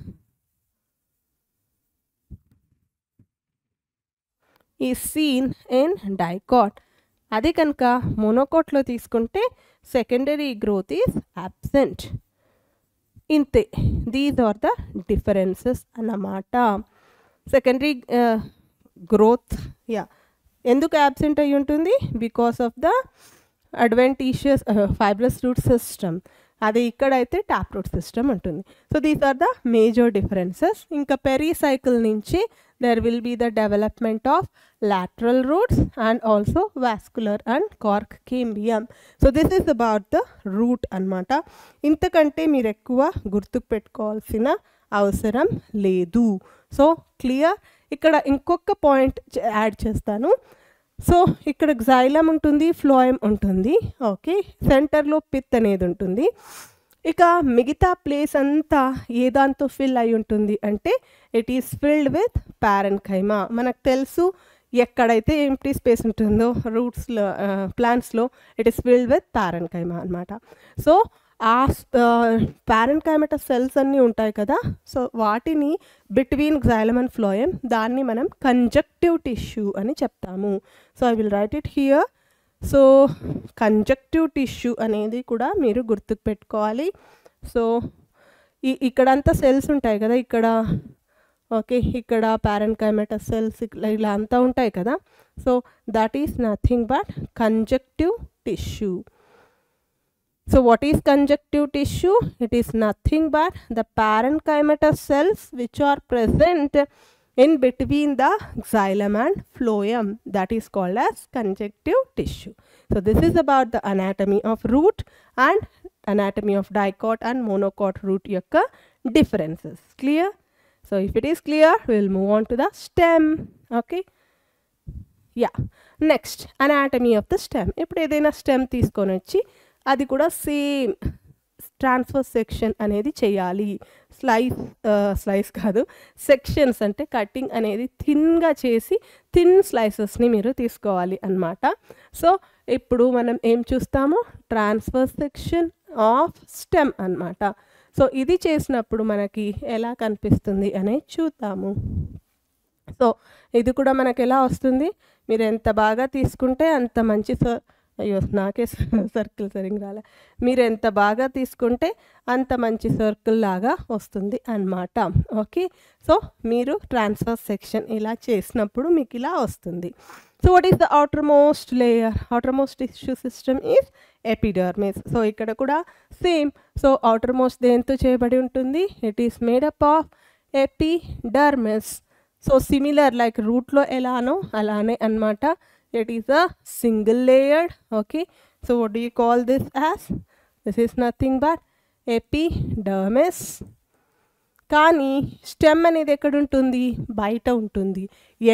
is seen in dicot. అదే కనుక మోనోకాట్లో తీసుకుంటే సెకండరీ గ్రోత్ ఈజ్ అబ్సెంట్. ఇంతే, దీస్ ఆర్ ద డిఫరెన్సెస్ అన్నమాట. సెకండరీ గ్రోత్ ఎందుకు అబ్సెంట్ అయి ఉంటుంది? Because of the adventitious fibrous root system. అది ఇక్కడైతే ట్యాప్ రూట్ సిస్టమ్ ఉంటుంది. So these are the major differences. ఇంకా పెరీసైకిల్ నుంచి there will be the development of lateral roots and also vascular and cork cambium. So this is about the root అన్నమాట. ఇంతకంటే మీరు ఎక్కువ గుర్తుకు పెట్టుకోవాల్సిన అవసరం లేదు. So clear. ఇక్కడ ఇంకొక పాయింట్ యాడ్ చేస్తాను. సో ఇక్కడ xylem ఉంటుంది, ఫ్లోయం ఉంటుంది. ఓకే, సెంటర్లో పిత్ అనేది ఉంటుంది. ఇక మిగతా ప్లేస్ అంతా ఏ దాంతో ఫిల్ అయి ఉంటుంది అంటే ఇట్ ఈస్ ఫిల్డ్ విత్ పారెన్కైమా. మనకు తెలుసు ఎక్కడైతే ఎంప్టీ స్పేస్ ఉంటుందో రూట్స్లో ప్లాంట్స్లో ఇట్ ఈస్ ఫిల్డ్ విత్ పారెన్కైమా అనమాట. సో ఆ పారెన్కైమటస్ సెల్స్ అన్నీ ఉంటాయి కదా, సో వాటిని బిట్వీన్ xylem అండ్ ఫ్లోయం దాన్ని మనం కంజక్టివ్ టిష్యూ అని చెప్తాము. So I will write it here. So connective tissue అనేది కూడా మీరు గుర్తుకు పెట్టుకోవాలి. సో ఇక్కడంతా సెల్స్ ఉంటాయి కదా, ఇక్కడ ఓకే, ఇక్కడ పారెన్కైమటస్ సెల్స్ ఇలా అంతా ఉంటాయి కదా. So that is nothing but connective tissue. So what is conjunctive tissue? It is nothing but the parenchymatous cells which are present in between the xylem and phloem, that is called as conjunctive tissue. So this is about the anatomy of root and anatomy of dicot and monocot root yokka differences. Clear? So if it is clear, we will move on to the stem. Okay, yeah. Next, anatomy of the stem. ఇప్పుడు ఏదైనా stem తీసుకొని వచ్చి అది కూడా same transfer section అనేది చేయాలి. Slice కాదు, sections అంటే కటింగ్ అనేది థిన్గా చేసి థిన్ స్లైసెస్ని మీరు తీసుకోవాలి అన్నమాట. సో ఇప్పుడు మనం ఏం చూస్తాము, ట్రాన్స్ఫర్ సెక్షన్ ఆఫ్ స్టెమ్ అన్నమాట. సో ఇది చేసినప్పుడు మనకి ఎలా కనిపిస్తుంది అనేది చూద్దాము. సో ఇది కూడా మనకు ఎలా వస్తుంది, మీరు ఎంత బాగా తీసుకుంటే అంత మంచి అయ్యో నాకే సర్కిల్ సరిగ్గా రాలే, మీరు ఎంత బాగా తీసుకుంటే అంత మంచి సర్కిల్ లాగా వస్తుంది అన్నమాట. ఓకే, సో మీరు ట్రాన్స్ఫర్ సెక్షన్ ఇలా చేసినప్పుడు మీకు ఇలా వస్తుంది. So what is the outermost layer? outermost tissue system is epidermis. So ఇక్కడ కూడా సేమ్. సో outermost దేంతో చేయబడి ఉంటుంది? It is made up of epidermis. So similar like రూట్లో ఎలానో అలానే అన్నమాట. It is a single layered. Okay, so what do you call this as? This is nothing but epidermis. కానీ స్టెమ్ అనేది ఎక్కడ ఉంటుంది? బయట ఉంటుంది.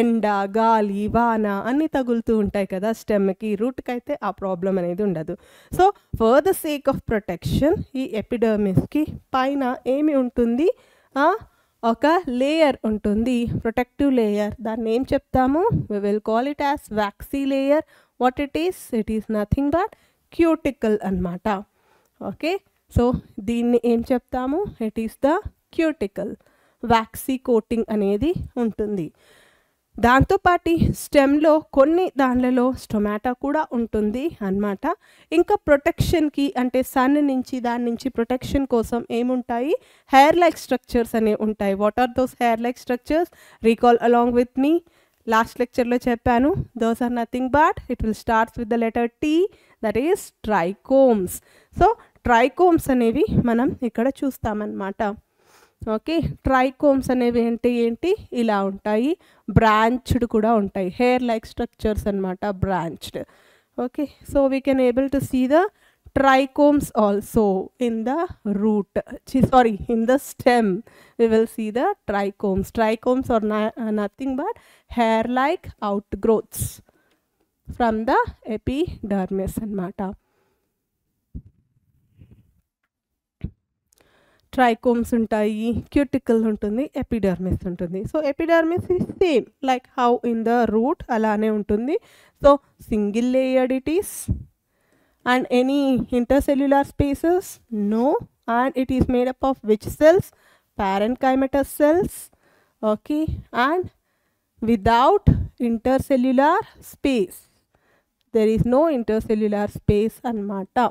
ఎండ, గాలి, వాన అన్నీ తగులుతూ ఉంటాయి కదా స్టెమ్కి. రూట్కి అయితే ఆ ప్రాబ్లం అనేది ఉండదు. So for the sake of protection ఈ ఎపిడర్మిస్కి పైన ఏమి ఉంటుంది? ఒక లేయర్ ఉంటుంది, ప్రొటెక్టివ్ లేయర్. దాన్ని ఏం చెప్తాము? We will call it as waxy layer. What it is? It is nothing but cuticle అన్నమాట. ఓకే, సో దీన్ని ఏం చెప్తాము? It is the cuticle. Waxy coating అనేది ఉంటుంది. దాంతోపాటు స్టెమ్లో కొన్ని దానిలలో స్టొమాటా కూడా ఉంటుంది అన్నమాట. ఇంకా ప్రొటెక్షన్కి అంటే సన్ నుంచి దాని నుంచి ప్రొటెక్షన్ కోసం ఏముంటాయి? హెయిర్ లైక్ స్ట్రక్చర్స్ అనేవి ఉంటాయి. What are those hair like structures? Recall along with me. Last లెక్చర్లో చెప్పాను. Those are nothing but it will starts with the letter T, that is trichomes. So trichomes అనేవి మనం ఇక్కడ చూస్తామన్నమాట. ఓకే, ట్రైకోమ్స్ అనేవి అంటే ఏంటి? ఇలా ఉంటాయి. బ్రాంచ్డ్ కూడా ఉంటాయి, హెయిర్ లైక్ స్ట్రక్చర్స్ అన్నమాట, branched. Okay, so we can able to see the trichomes also in the root, in the stem. We will see the trichomes. Trichomes are nothing but hair like outgrowths from the epidermis annamata. Trichomes untayi, cuticle untundi, epidermis untundi. So epidermis is same like how in the root alane untundi. So single layered it is. And any intercellular spaces? No. And it is made up of which cells? Parenchymatous cells. Okay, and without intercellular space, there is no intercellular space annamata.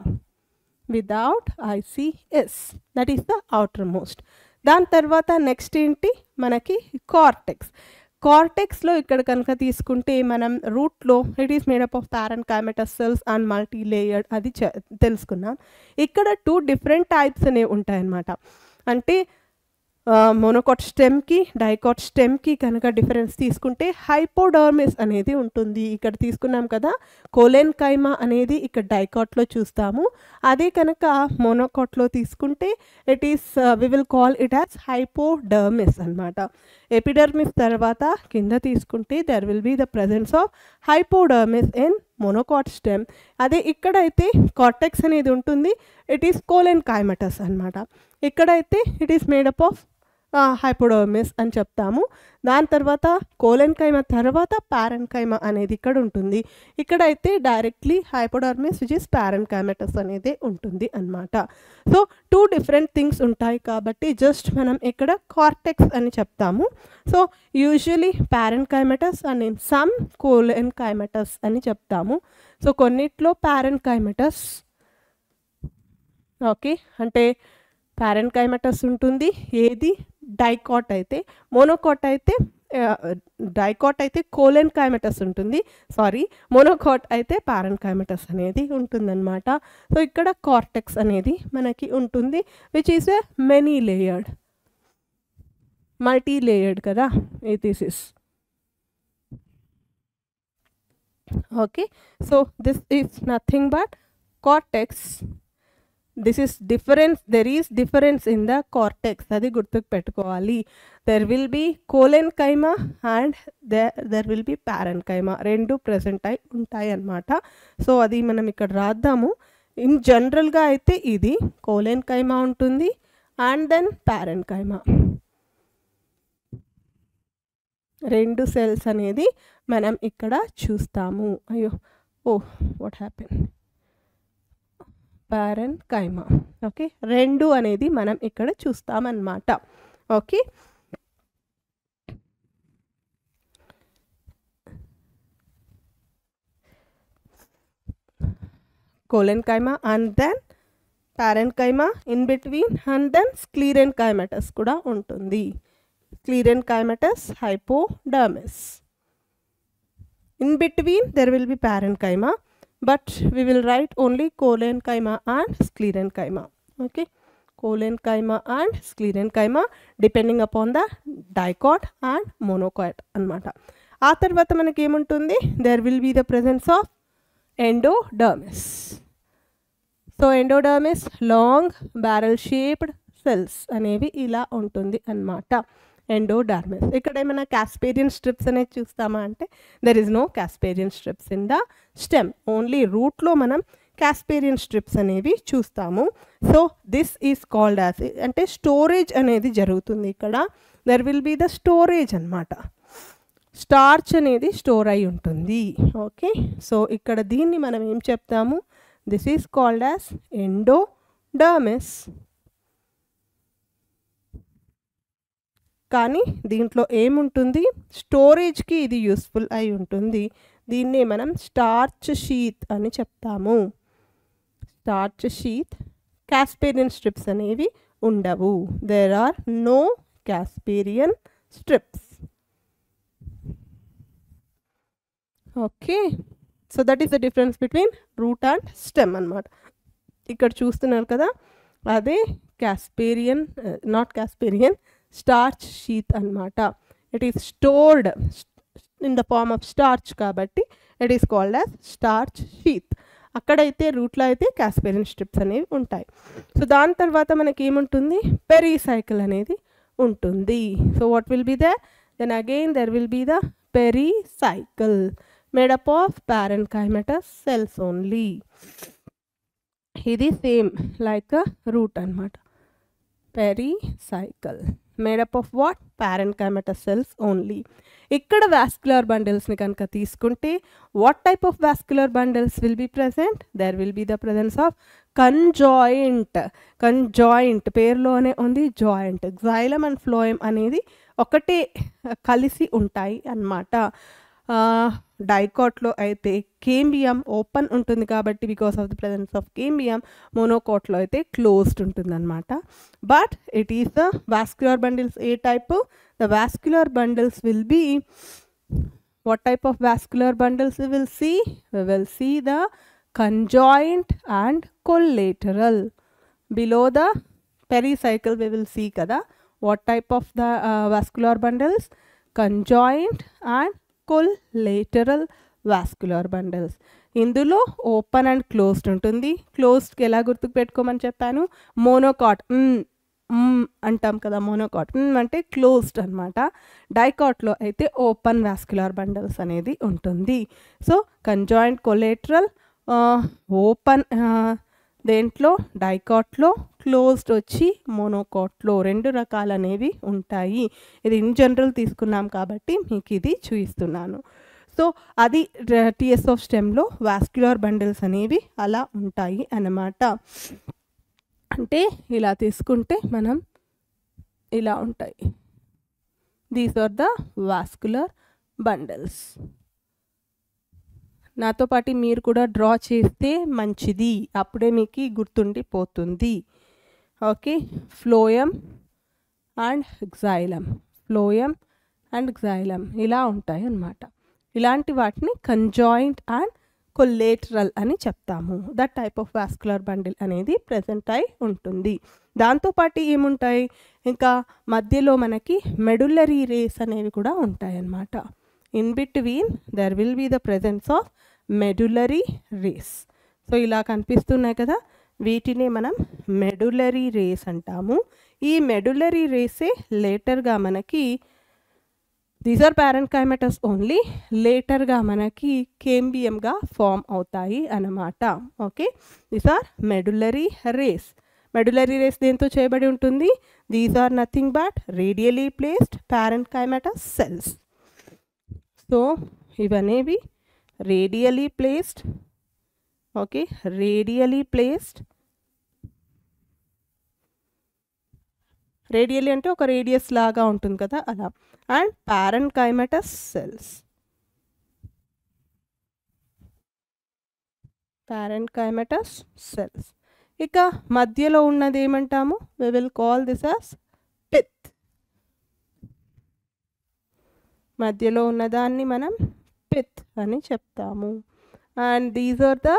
Without ICS, that is the outermost. దాని తర్వాత next ఏంటి మనకి? Cortex. కార్టెక్స్లో ఇక్కడ కనుక తీసుకుంటే మనం రూట్లో it is made up of parenchymatous cells and multi layered అది తెలుసుకున్నాం. ఇక్కడ 2 డిఫరెంట్ టైప్స్ అనేవి ఉంటాయన్నమాట. అంటే మోనోకాట్ స్టెమ్కి డైకాట్ స్టెమ్కి కనుక డిఫరెన్స్ తీసుకుంటే హైపోడర్మిస్ అనేది ఉంటుంది. ఇక్కడ తీసుకున్నాం కదా, కోలెన్కైమా అనేది ఇక్కడ డైకాట్లో చూస్తాము. అదే కనుక మోనోకాట్లో తీసుకుంటే it is we will call it as hypodermis అనమాట. ఎపిడర్మిస్ తర్వాత కింద తీసుకుంటే there will be the presence of hypodermis in monocot stem. అదే ఇక్కడైతే కార్టెక్స్ అనేది ఉంటుంది, ఇట్ ఈస్ కోలెన్కైమటస్ అనమాట. ఇక్కడైతే it is made up of hypodermis అని చెప్తాము. దాని తర్వాత కోలెన్కైమా తర్వాత పారెన్కైమా అనేది ఇక్కడ ఉంటుంది. ఇక్కడైతే డైరెక్ట్లీ హైపోడర్మిస్ విచ్ ఇస్ పారెన్కైమటస్ అనేది ఉంటుంది అన్నమాట. సో 2 డిఫరెంట్ థింగ్స్ ఉంటాయి కాబట్టి జస్ట్ మనం ఇక్కడ కార్టెక్స్ అని చెప్తాము. So usually parenchymatous and in some collenchymatous అని చెప్తాము. సో కొన్నిట్లో పారెన్కైమటస్, ఓకే, అంటే పారెన్కైమటస్ ఉంటుంది. ఏది? డైకాట్ అయితే. మోనోకాట్ అయితే డైకాట్ అయితే కోలెన్కైమటస్ ఉంటుంది, మోనోకాట్ అయితే పారెన్కైమటస్ అనేది ఉంటుందన్నమాట. సో ఇక్కడ కార్టెక్స్ అనేది మనకి ఉంటుంది which is a many layered. multi-layered kada. This is okay. So this is nothing but cortex. This is difference. There is difference in the cortex. Adi gurtuk pettukovali. There will be 𝐀𝐻𝐿 and there will be parenchyma. Rendu present ayi untayi annamata. So adi manam ikkada raaddamu. In general ga aithe idi 𝐀𝐻𝐿 untundi and then parenchyma. రెండు cells అనేది మనం ఇక్కడ చూస్తాము. అయ్యో oh what happen, parenchyma. Okay, రెండు అనేది మనం ఇక్కడ చూస్తామన్నమాట. Okay, 𝐀𝐻𝐿 and then parenchyma in between and then sclerenchymatous కూడా ఉంటుంది. Sclerenchymatous hypodermis. In between there will be parenchyma, but we will write only 𝐀𝐻𝐿 and sclerenchyma. Okay, 𝐀𝐻𝐿 and sclerenchyma depending upon the dicot and monocot అన్నమాట. ఆ తర్వాత మనకి ఏముంటుంది, there will be the presence of endodermis. So endodermis long barrel shaped cells అనేవి ఇలా ఉంటుంది అన్నమాట. Endodermis. ఇక్కడ ఏమైనా కాస్పేరియన్ స్ట్రిప్స్ అనేది చూస్తామా అంటే there is no Casparian strips in the stem. Only రూట్లో మనం కాస్పేరియన్ స్ట్రిప్స్ అనేవి చూస్తాము. So this is called as, అంటే స్టోరేజ్ అనేది జరుగుతుంది ఇక్కడ. There will be the storage అన్నమాట. స్టార్చ్ అనేది స్టోర్ అయి ఉంటుంది. ఓకే, సో ఇక్కడ దీన్ని మనం ఏం చెప్తాము, this is called as endodermis. కానీ దీంట్లో ఏముంటుంది, స్టోరేజ్కి ఇది యూస్ఫుల్ అయి ఉంటుంది. దీన్నే మనం స్టార్చ్ షీత్ అని చెప్తాము. Starch sheath. కాస్పేరియన్ స్ట్రిప్స్ అనేవి ఉండవు. There are no Casparian strips. Okay, so that is the difference between root and stem అన్నమాట. ఇక్కడ చూస్తున్నారు కదా, అదే Casparian, not Casparian, starch sheath అన్నమాట. It is stored in the form of starch కాబట్టి it is called as starch sheath. అక్కడైతే రూట్లో అయితే కాస్పేరియన్ స్ట్రిప్స్ అనేవి ఉంటాయి. సో దాని తర్వాత మనకి ఏముంటుంది, పెరీసైకిల్ అనేది ఉంటుంది. So what will be they, then again there will be the pericycle made up of parenchymatous cells only. ఇది సేమ్ లైక్ రూట్ అన్నమాట. Pericycle made up of what, parenchymatous cells only. ఇక్కడ vascular బండిల్స్ని కనుక తీసుకుంటే what type of vascular bundles will be present, there will be the presence of conjoint. Conjoint పేరులోనే ఉంది joint. xylem and phloem అనేది ఒకటే కలిసి ఉంటాయి అన్నమాట. డైకాట్లో అయితే కేంబియం ఓపెన్ ఉంటుంది కాబట్టి because of the presence of cambium. మోనోకాట్లో అయితే క్లోజ్డ్ ఉంటుంది అనమాట. But it is the vascular bundles A type, the vascular bundles will be, what type of vascular bundles we will see the conjoint and collateral. Below the pericycle we will see kada what type of the vascular bundles, conjoint and collateral vascular bundles. ఇందులో open and closed ఉంటుంది. క్లోజ్డ్కి ఎలా గుర్తుకు పెట్టుకోమని చెప్పాను, monocot అంటాం కదా, monocot అంటే closed అనమాట. డైకాట్లో అయితే ఓపెన్ వాస్క్యులర్ బండల్స్ అనేది ఉంటుంది. సో కంజాయింట్ కొలేటరల్ ఓపెన్ దేంట్లో, డైకాట్లో, క్లోజ్డ్ వచ్చి మోనోకాట్లో, రెండు రకాలు అనేవి ఉంటాయి. ఇది ఇన్ జనరల్ తీసుకున్నాం కాబట్టి మీకు ఇది చూపిస్తున్నాను. సో అది టీఎస్ ఆఫ్ స్టెమ్లో వాస్క్యులర్ బండిల్స్ అనేవి అలా ఉంటాయి అన్నమాట. అంటే ఇలా తీసుకుంటే మనం ఇలా ఉంటాయి. These are the vascular bundles. నాతో పాటు మీరు కూడా డ్రా చేస్తే మంచిది, అప్పుడే మీకు గుర్తుండిపోతుంది. Okay, phloem and xylem, phloem and xylem ఇలా ఉంటాయి అన్నమాట. ఇలాంటి వాటిని కంజాయింట్ అండ్ కొలేటరల్ అని చెప్తాము. That type of vascular bundle అనేది ప్రెజెంట్ అయి ఉంటుంది. దాంతోపాటు ఏముంటాయి, ఇంకా మధ్యలో మనకి మెడులరీ రేస్ అనేవి కూడా ఉంటాయి అన్నమాట. In between there will be the presence of medullary rays. So ఇలా కనిపిస్తున్నాయి కదా, వీటిని మనం మెడులరీ రేస్ అంటాము. ఈ మెడులరీ రేసే లేటర్గా మనకి దీస్ ఆర్ ప్యారెన్కైమటస్ ఓన్లీ, లేటర్గా మనకి కేంబియంగా ఫామ్ అవుతాయి అన్నమాట. Okay, these are medullary rays. Medullary rays దేంతో చేయబడి ఉంటుంది? These are nothing but radially placed parenchymatous cells. So ఇవనేవి radially placed, okay, radially placed, radially అంటే ఒక రేడియస్ లాగా ఉంటుంది కదా అలా, and parenchymatous cells. Parenchymatous cells. ఇక మధ్యలో ఉన్నది ఏమంటాము? we will call this as pith. మధ్యలో ఉన్నదాన్ని మనం pith అని చెప్తాము. And these are the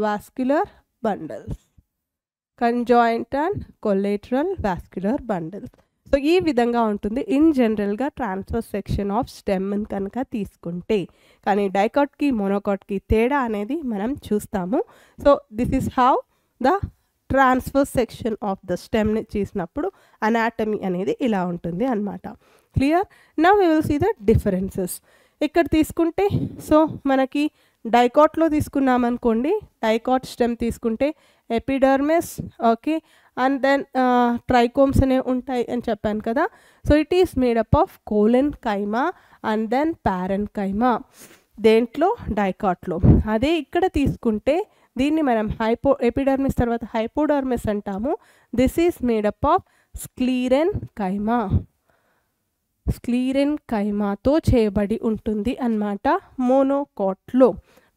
vascular bundles, conjoint and collateral vascular bundles. So ఈ విధంగా ఉంటుంది ఇన్ జనరల్గా ట్రాన్స్ఫర్ సెక్షన్ ఆఫ్ స్టెమ్ కనుక తీసుకుంటే. కానీ డైకాట్కి మోనోకాట్కి తేడా అనేది మనం చూస్తాము. So this is how the transfer section of the స్టెమ్ని చేసినప్పుడు అనాటమీ అనేది ఇలా ఉంటుంది అన్నమాట. Clear? Now we will see the differences. ఇక్కడ తీసుకుంటే సో మనకి డైకాట్లో తీసుకున్నామనుకోండి, డైకాట్ స్టెమ్ తీసుకుంటే epidermis, okay, and then trichomes అనేవి ఉంటాయి అని చెప్పాను కదా. So it is made up of collenchyma and then parenchyma దేంట్లో? డైకాట్లో. అదే ఇక్కడ తీసుకుంటే దీన్ని మనం ఎపిడర్మిస్ తర్వాత హైపోడర్మిస్ అంటాము. This is made up of sclerenchyma. స్క్లీరెన్కైమాతో చేయబడి ఉంటుంది అన్నమాట మోనోకాట్లో.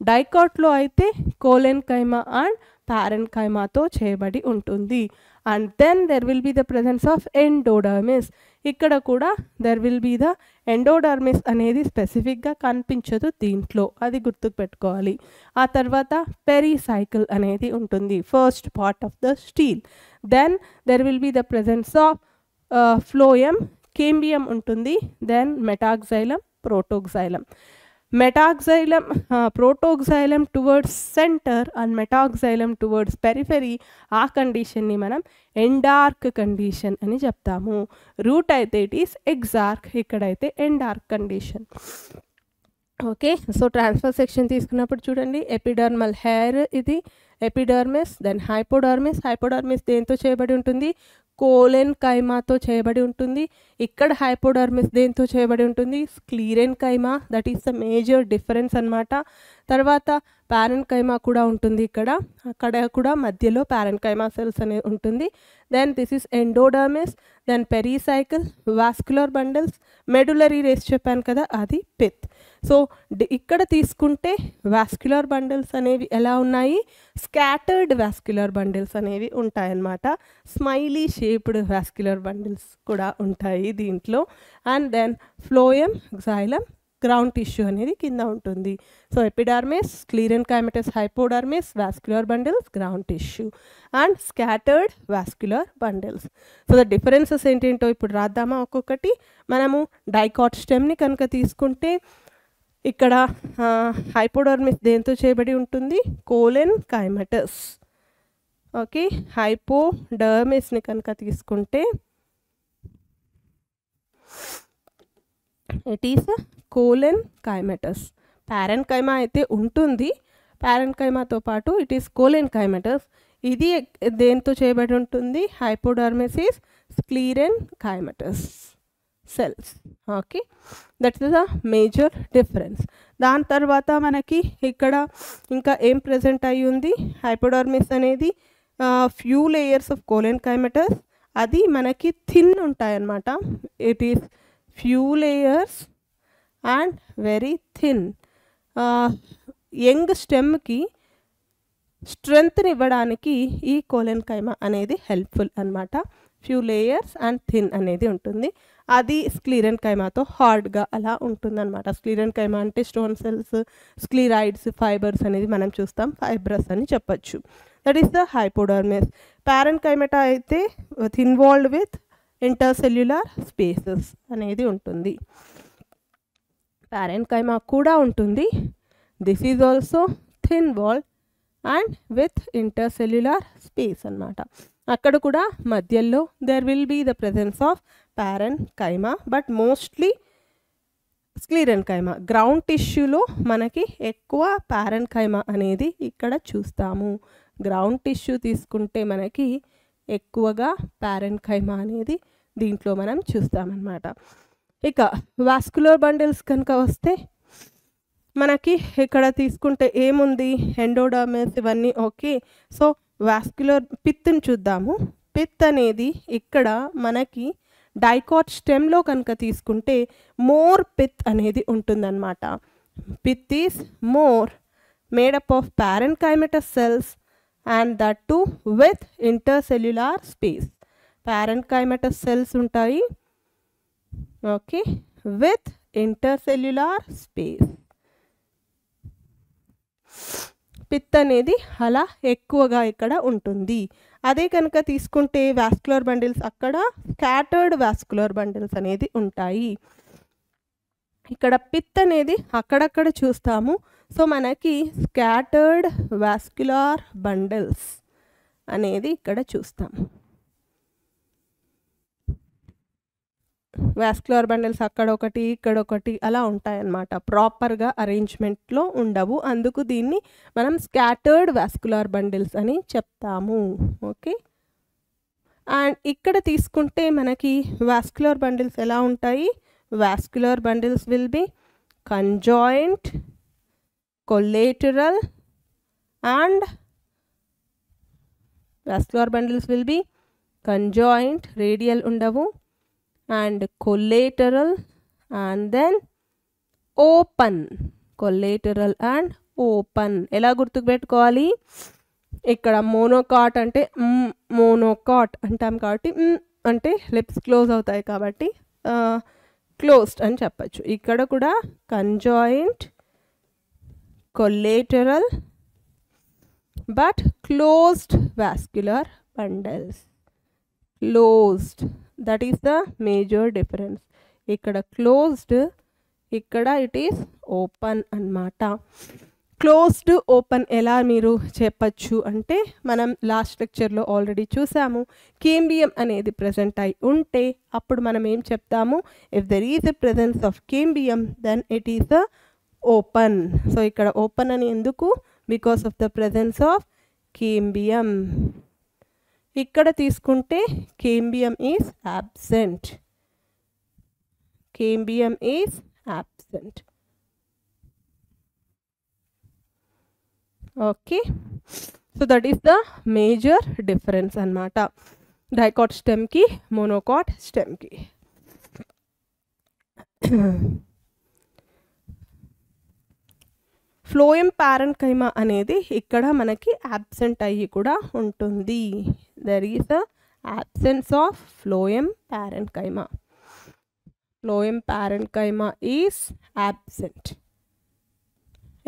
డైకాట్లో అయితే కోలెన్కైమా అండ్ ప్యారెన్కైమాతో చేయబడి ఉంటుంది. And then there will be the presence of endodermis. ఇక్కడ కూడా there will be the endodermis అనేది స్పెసిఫిక్గా కనిపించదు దీంట్లో, అది గుర్తుకు పెట్టుకోవాలి. ఆ తర్వాత పెరిసైకిల్ అనేది ఉంటుంది, first part of the stele. Then there will be the presence of phloem, cambium ఉంటుంది. Then metaxylem, protoxylem. Metaxylem, protoxylem towards centre and metaxylem towards periphery, ఆ కండిషన్ని మనం ఎండార్క్ కండిషన్ అని చెప్తాము. రూట్ అయితే ఇట్ ఈస్ ఎగ్జార్క్, ఇక్కడైతే endarch condition. Okay, so transfer section తీసుకున్నప్పుడు చూడండి, ఎపిడర్మల్ హెయిర్ ఇది ఎపిడర్మిస్, దెన్ హైపోడర్మిస్. హైపోడర్మిస్ దేంతో చేయబడి ఉంటుంది? కోలెన్కైమాతో చేయబడి ఉంటుంది. ఇక్కడ హైపోడర్మిస్ దేంతో చేయబడి ఉంటుంది? Sclerenchyma. That is the major difference అన్నమాట. తర్వాత ప్యారెన్కైమా కూడా ఉంటుంది ఇక్కడ, అక్కడ కూడా మధ్యలో ప్యారెన్కైమా సెల్స్ అనేది ఉంటుంది. Then this is endodermis, then pericycle, vascular bundles, medullary rays చెప్పాను కదా అది పిత్. సో ఇక్కడ తీసుకుంటే వాస్కులర్ బండిల్స్ అనేవి ఎలా ఉన్నాయి? స్కాటర్డ్ వాస్కులర్ బండిల్స్ అనేవి ఉంటాయన్నమాట. స్మైలీ షేప్డ్ వాస్కులర్ బండిల్స్ కూడా ఉంటాయి దీంట్లో. And then phloem, xylem, ground tissue అనేది కింద ఉంటుంది. So epidermis, sclerenchymatous, hypodermis, vascular bundles, ground tissue and scattered vascular bundles. So the differences ఏంటేంటో ఇప్పుడు రాద్దామా ఒక్కొక్కటి. మనము డైకాట్ స్టెమ్ని కనుక తీసుకుంటే ఇక్కడ హైపోడర్మిస్ దేంతో చేయబడి ఉంటుంది? కోలెన్కైమటస్. ఓకే, హైపోడర్మిస్ని కనుక తీసుకుంటే ఇట్ ఈస్ కోలెన్కైమటస్. ప్యారెన్కైమా అయితే ఉంటుంది, ప్యారెన్కైమాతో పాటు ఇట్ ఈస్ కోలెన్కైమటస్. ఇది దేంతో చేయబడి ఉంటుంది? Hypodermis is sclerenchymatous cells. Okay, that is the major difference. దాని తర్వాత మనకి ఇక్కడ ఇంకా ఏం ప్రజెంట్ అయ్యి ఉంది? హైపోడర్మిస్ అనేది ఫ్యూ లేయర్స్ ఆఫ్ కోలెన్కైమటస్, అది మనకి థిన్ ఉంటాయన్నమాట. It is few layers and very thin. Young స్టెమ్కి స్ట్రెంగ్త్ని ఇవ్వడానికి ఈ కోలెన్కైమా అనేది హెల్ప్ఫుల్ అన్నమాట. ఫ్యూ లేయర్స్ అండ్ థిన్ అనేది ఉంటుంది. అది స్క్లీరెన్కైమాతో హార్డ్గా అలా ఉంటుందన్నమాట. స్క్లీరెన్కైమా అంటే స్టోన్ సెల్స్, స్క్లీరాయిడ్స్, ఫైబర్స్ అనేది మనం చూస్తాం, ఫైబ్రస్ అని చెప్పచ్చు. That is the hypodermis. Parenchymata అయితే ఇన్వాల్వ్డ్ విత్ ఇంటర్సెల్యులర్ స్పేసెస్ అనేది ఉంటుంది. పారెన్కైమా కూడా ఉంటుంది. This is also thin wall and with intercellular space అన్నమాట. అక్కడ కూడా మధ్యలో there will be the presence of parenchyma, but mostly sclerenchyma. Ground టిష్యూలో మనకి ఎక్కువ పారెన్కైమా అనేది ఇక్కడ చూస్తాము. గ్రౌండ్ టిష్యూ తీసుకుంటే మనకి ఎక్కువగా పారెన్కైమా అనేది దీంట్లో మనం చూస్తామన్నమాట. ఇక వాస్కులర్ బండిల్స్ కనుక వస్తే మనకి ఇక్కడ తీసుకుంటే ఏముంది, ఎండోడర్మిస్ ఇవన్నీ ఓకే. సో వాస్కులర్ పిత్ని చూద్దాము. పిత్ అనేది ఇక్కడ మనకి డైకాట్ స్టెమ్లో కనుక తీసుకుంటే మోర్ పిత్ అనేది ఉంటుందన్నమాట. Pith is more made up of parenchymatous cells and that too with intercellular space. Parenchymatous cells ఉంటాయి, okay, with intercellular space. Pith అనేది అలా ఎక్కువగా ఇక్కడ ఉంటుంది. అదే కనుక తీసుకుంటే వాస్కులర్ బండిల్స్ అక్కడ స్కాటర్డ్ వాస్కులర్ బండిల్స్ అనేది ఉంటాయి. ఇక్కడ పిత్ అనేది అక్కడక్కడ చూస్తాము. సో మనకి స్కాటర్డ్ వాస్కులర్ బండిల్స్ అనేది ఇక్కడ చూస్తాం. వాస్కులర్ బండిల్స్ అక్కడ ఒకటి ఇక్కడ ఒకటి అలా ఉంటాయన్నమాట. ప్రాపర్గా అరేంజ్మెంట్లో ఉండవు, అందుకు దీన్ని మనం స్కాటర్డ్ వాస్కులర్ బండిల్స్ అని చెప్తాము. ఓకే, అండ్ ఇక్కడ తీసుకుంటే మనకి వాస్కులర్ బండిల్స్ ఎలా ఉంటాయి? Vascular bundles will B conjoint, collateral and vascular bundles will B conjoint, radial ఉండవు, and collateral and then open. collateral and open ఎలా గుర్తుపెట్టుకోవాలి? ఇక్కడ మోనోకాట్ అంటే మోనోకాట్ అంటాం కాబట్టి అంటే లిప్స్ క్లోజ్ అవుతాయి కాబట్టి క్లోజ్డ్ అని చెప్పచ్చు. ఇక్కడ కూడా conjoint, collateral but closed vascular bundles. Closed, that is the major difference. ఇక్కడ క్లోజ్డ్, ఇక్కడ ఇట్ ఈస్ ఓపెన్ అన్నమాట. క్లోజ్డ్ ఓపెన్ ఎలా మీరు చెప్పచ్చు అంటే మనం లాస్ట్ లెక్చర్లో ఆల్రెడీ చూసాము. కేంబియం అనేది ప్రజెంట్ అయి ఉంటే అప్పుడు మనం ఏం చెప్తాము? If there is a presence of cambium then it is the open. So ఇక్కడ ఓపెన్ అని ఎందుకు? Because of the presence of cambium. ఇక్కడ తీసుకుంటే cambium is absent. Cambium is absent. Okay, so that is the major difference అన్నమాట dicot స్టెమ్కి monocot స్టెమ్కి. Phloem parenchyma అనేది ఇక్కడ మనకి అబ్సెంట్ అయ్యి కూడా ఉంటుంది. There is a absence of phloem parenchyma. Phloem parenchyma is absent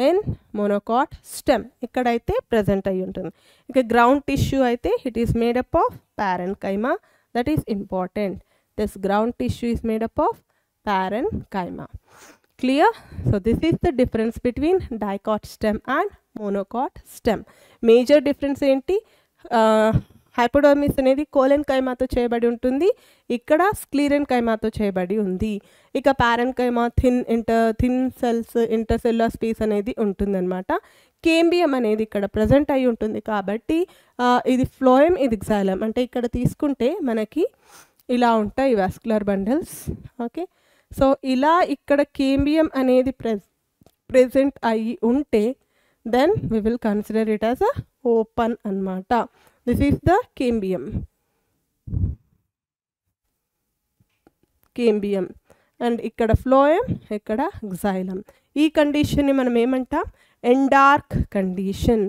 in monocot stem. ikkadaithe present ayi untundi. Ika ground tissue aithe it is made up of parenchyma. That is important. This ground tissue is made up of parenchyma. Clear? So this is the difference between dicot stem and monocot stem. Major difference enti? Hypodermis అనేది కోలెన్కైమాతో చేయబడి ఉంటుంది, ఇక్కడ స్క్లీరెన్కైమాతో చేయబడి ఉంది. ఇక పారెన్కైమా thin cells intercellular space అనేది ఉంటుందన్నమాట. Cambium అనేది ఇక్కడ ప్రజెంట్ అయి ఉంటుంది కాబట్టి ఇది ఫ్లోయం, ఇది xylem. అంటే ఇక్కడ తీసుకుంటే మనకి ఇలా ఉంటాయి వాస్కులర్ బండిల్స్. ఓకే, సో ఇలా ఇక్కడ కేంబియం అనేది ప్రెజెంట్ అయ్యి ఉంటే then we will consider it as a open అన్నమాట. This is the cambium. Cambium. And ikkada phloem, ikkada xylem. Ee condition ni manam emantam? Endark condition.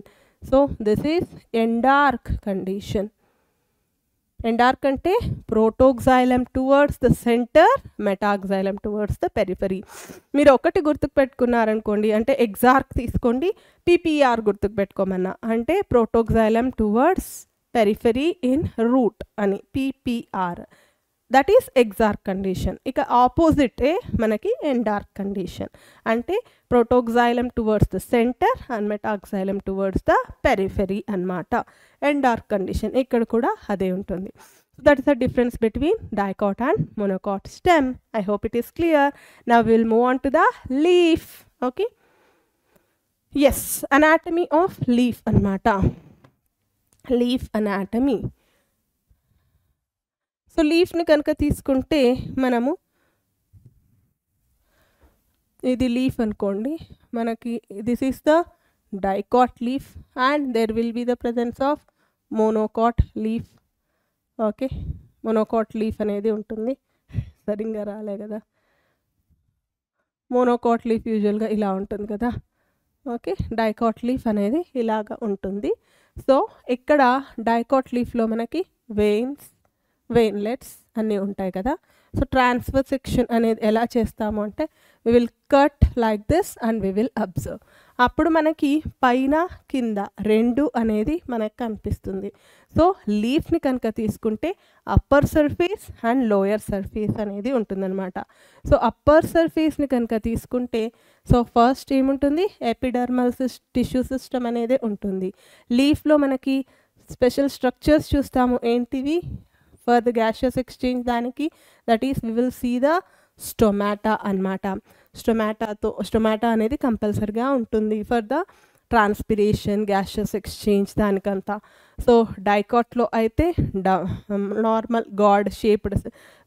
So this is endark condition. Endarch అంటే protoxylem towards the centre, metaxylem towards the periphery. మీరు ఒకటి గుర్తుకు పెట్టుకున్నారనుకోండి, అంటే ఎగ్జార్క్ తీసుకోండి, PPR గుర్తుకు పెట్టుకోమన్నా, అంటే protoxylem towards periphery in root అని, PPR. That is exarch condition. ఇక ఆపోజిటే మనకి ఎండార్క్ కండిషన్, అంటే protoxylem towards the centre and metaxylem towards the periphery అన్నమాట. ఎండార్క్ కండిషన్ ఇక్కడ కూడా అదే ఉంటుంది. That is the difference between dicot and monocot stem. I hope it is clear. Now will move on to the leaf. Okay, yes, anatomy of leaf అన్నమాట. Leaf anatomy. So లీఫ్ని కనుక తీసుకుంటే మనము, ఇది లీఫ్ అనుకోండి, మనకి this is the dicot leaf and there will be the presence of monocot leaf. Okay, monocot leaf అనేది ఉంటుంది. సరిగ్గా రాలే కదా, మోనోకాట్ లీఫ్ యూజువల్గా ఇలా ఉంటుంది కదా. ఓకే, డైకాట్ లీఫ్ అనేది ఇలాగా ఉంటుంది. సో ఇక్కడ డైకాట్ లీఫ్లో మనకి వెయిన్లెట్స్ అన్నీ ఉంటాయి కదా. సో ట్రాన్స్ఫర్ సెక్షన్ అనేది ఎలా చేస్తాము అంటే, we will cut like this and we will observe. అప్పుడు మనకి పైన కింద రెండు అనేది మనకు కనిపిస్తుంది. సో లీఫ్ని కనుక తీసుకుంటే upper surface and lower surface అనేది ఉంటుందన్నమాట. సో అప్పర్ సర్ఫేస్ని కనుక తీసుకుంటే, సో ఫస్ట్ ఏముంటుంది, ఎపిడర్మల్ టిష్యూ సిస్టమ్ అనేది ఉంటుంది. లీఫ్లో మనకి స్పెషల్ స్ట్రక్చర్స్ చూస్తాము. ఏంటివి? ఫర్ ద గ్యాషియస్ ఎక్స్చేంజ్ దానికి, that is we will see the stomata అన్నమాట. స్టొమాటా అనేది కంపల్సరిగా ఉంటుంది for the transpiration, gaseous exchange దానికంతా. సో డైకాట్లో అయితే normal guard shaped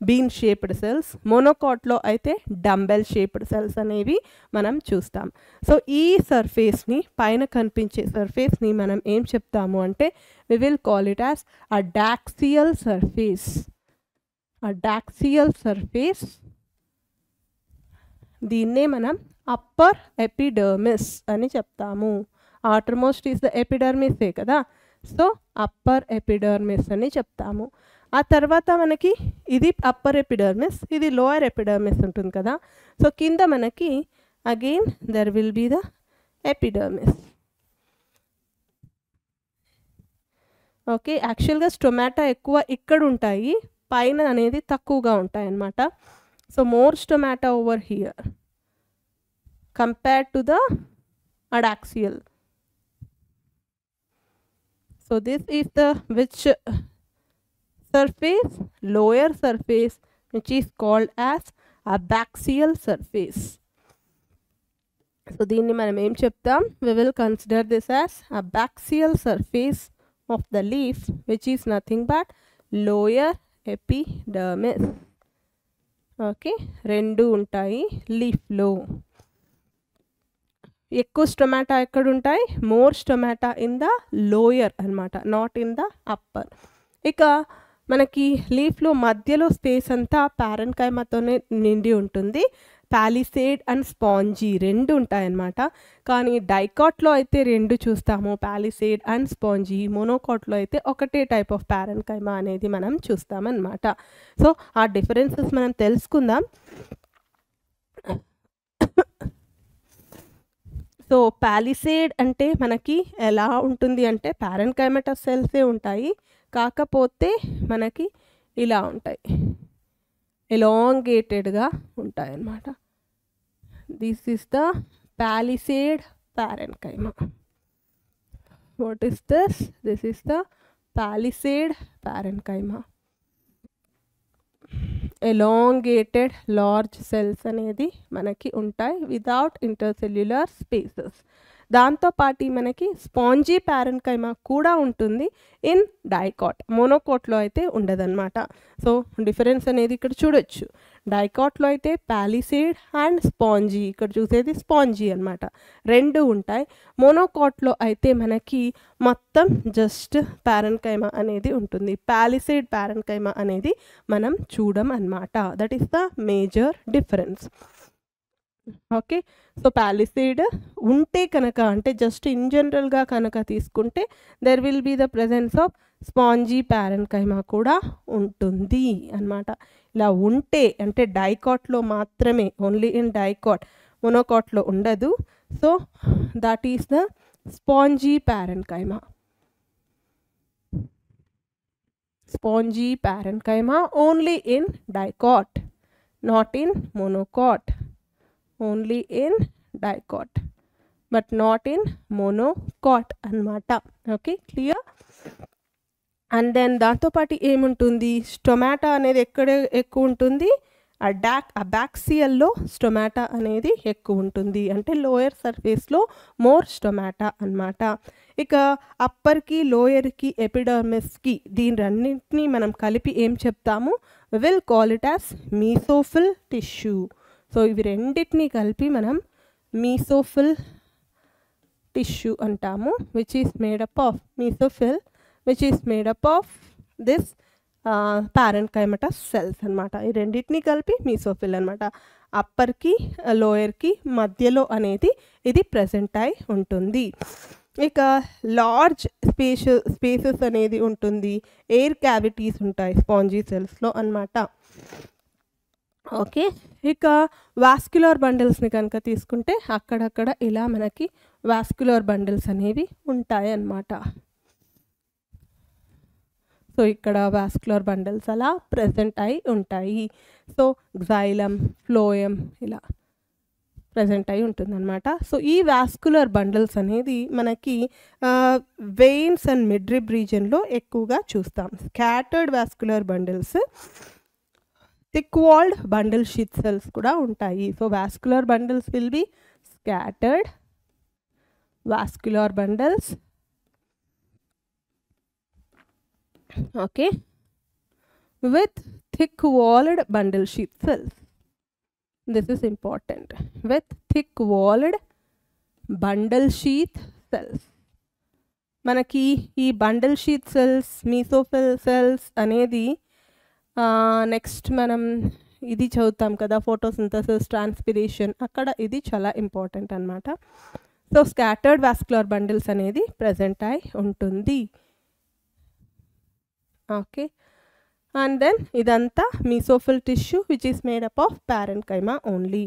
bean shaped cells, మోనోకాట్లో అయితే డంబెల్ షేప్డ్ సెల్స్ అనేవి మనం చూస్తాం. సో ఈ సర్ఫేస్ని, పైన కనిపించే సర్ఫేస్ని మనం ఏం చెప్తాము అంటే, we will call it as a daxial surface. A daxial surface. దీన్నే మనం అప్పర్ ఎపిడర్మిస్ అని చెప్తాము. outermost is the epidermis కదా. సో అప్పర్ ఎపిడర్మిస్ అని చెప్తాము. ఆ తర్వాత మనకి ఇది అప్పర్ ఎపిడర్మిస్, ఇది లోయర్ ఎపిడర్మిస్ ఉంటుంది కదా. సో కింద మనకి again there will be the epidermis. Okay, యాక్చువల్గా స్టొమాటా ఎక్కువ ఇక్కడ ఉంటాయి, పైన అనేది తక్కువగా ఉంటాయి అన్నమాట. So more stomata over here compared to the adaxial. So this is the which surface? Lower surface, which is called as abaxial surface. So దీన్ని మనం ఏం చెప్తాం? We will consider this as abaxial surface of the leaf, which is nothing but lower epidermis. Okay, రెండు ఉంటాయి లీఫ్లో. ఎక్కువ stomata ఎక్కడ ఉంటాయి? More stomata in the lower అన్నమాట, నాట్ ఇన్ ద అప్పర్. ఇక మనకి లీఫ్లో మధ్యలో స్పేస్ అంతా పారెన్కైమాతోనే నిండి ఉంటుంది. పాలిసేడ్ అండ్ స్పాంజీ రెండు ఉంటాయన్నమాట. కానీ డైకాట్లో అయితే రెండు చూస్తాము, పాలిసేడ్ అండ్ స్పాంజీ. మోనోకాట్లో అయితే ఒకటే టైప్ ఆఫ్ పారెన్కైమా అనేది మనం చూస్తామన్నమాట. సో ఆ డిఫరెన్సెస్ మనం తెలుసుకుందాం. సో పాలిసేడ్ అంటే మనకి ఎలా ఉంటుంది అంటే, పారెన్కైమటస్ సెల్సే ఉంటాయి, కాకపోతే మనకి ఇలా ఉంటాయి, ఎలాంగేటెడ్గా ఉంటాయి అన్నమాట. This is the palisade parenchyma. What is this? This is the palisade parenchyma. Elongated large cells అనేది మనకి ఉంటాయి వితౌట్ ఇంటర్సెల్యులర్ స్పేసెస్. దాంతోపాటు మనకి స్పాంజీ పారెన్కైమా కూడా ఉంటుంది ఇన్ డైకాట్. మోనోకాట్లో అయితే ఉండదన్నమాట. సో డిఫరెన్స్ అనేది ఇక్కడ చూడొచ్చు. డైకాట్లో అయితే పాలిసేడ్ అండ్ స్పాంజీ, ఇక్కడ చూసేది స్పాంజీ అనమాట, రెండు ఉంటాయి. మోనోకాట్లో అయితే మనకి మొత్తం జస్ట్ పారెన్కైమా అనేది ఉంటుంది. పాలిసేడ్ పారెన్కైమా అనేది మనం చూడం అన్నమాట. That is the major difference. Okay, so palisade ఉంటే కనుక, అంటే జస్ట్ ఇన్ జనరల్గా కనుక తీసుకుంటే, there will be the presence of spongy parenchyma కూడా ఉంటుంది అన్నమాట. ఇలా ఉంటే అంటే డైకాట్లో మాత్రమే, ఓన్లీ ఇన్ డైకాట్, మొనోకాట్లో ఉండదు. So that is the spongy parenchyma. Spongy parenchyma only in dicot, not in monocot. Only in dicot, but not in monocot anamata. Okay, clear? And then దాంతో పాటు ఏముంటుంది, స్టొమాటా అనేది ఎక్కడ ఎక్కువ ఉంటుంది, అబాక్సియల్లో స్టొమాటా అనేది ఎక్కువ ఉంటుంది, అంటే లోయర్ సర్ఫేస్లో మోర్ స్టొమాటా అన్నమాట. ఇక అప్పర్కి లోయర్కి ఎపిడర్మిస్కి దీని రెండింటినీ మనం కలిపి ఏం చెప్తాము, will call it as mesophyll tissue. So ఇవి రెండింటినీ కలిపి మనం మీసోఫిల్ టిష్యూ అంటాము, which is made up of mesophyll, which is made up of this parenchymatous cells అన్నమాట. ఈ రెండింటినీ కలిపి మీసోఫిల్ అన్నమాట. అప్పర్కి లోయర్కి మధ్యలో అనేది ఇది ప్రెజెంట్ అయి ఉంటుంది. ఇక లార్జ్ స్పేసెస్ అనేది ఉంటుంది, ఎయిర్ క్యావిటీస్ ఉంటాయి స్పాంజీ సెల్స్లో అన్నమాట. ఓకే, ఇక వాస్క్యులర్ బండిల్స్ని కనుక తీసుకుంటే అక్కడక్కడ ఇలా మనకి వాస్క్యులర్ బండిల్స్ అనేవి ఉంటాయి అన్నమాట. సో ఇక్కడ వాస్క్యులర్ బండిల్స్ అలా ప్రెజెంట్ అయి ఉంటాయి. సో xylem, phloem ఇలా ప్రెజెంట్ అయి ఉంటుందన్నమాట. సో ఈ వాస్క్యులర్ బండిల్స్ అనేది మనకి వెయిన్స్ అండ్ మిడ్రిబ్ రీజన్లో ఎక్కువగా చూస్తాం. Scattered vascular bundles, thick walled bundle sheath cells కూడా ఉంటాయి. So vascular bundles will be scattered vascular bundles. Okay, with thick walled bundle sheath cells. This is important. With thick walled bundle sheath cells. మనకి ఈ bundle sheath cells, mesophyll cells అనేది next మనం ఇది చదువుతాం కదా, photosynthesis, transpiration, అక్కడ ఇది చాలా ఇంపార్టెంట్ అన్నమాట. సో స్కాటర్డ్ వాస్క్యులర్ బండిల్స్ అనేది ప్రెజెంట్ అయి ఉంటుంది. ఓకే, అండ్ దెన్ ఇదంతా mesophyll tissue which is made up of parenchyma only.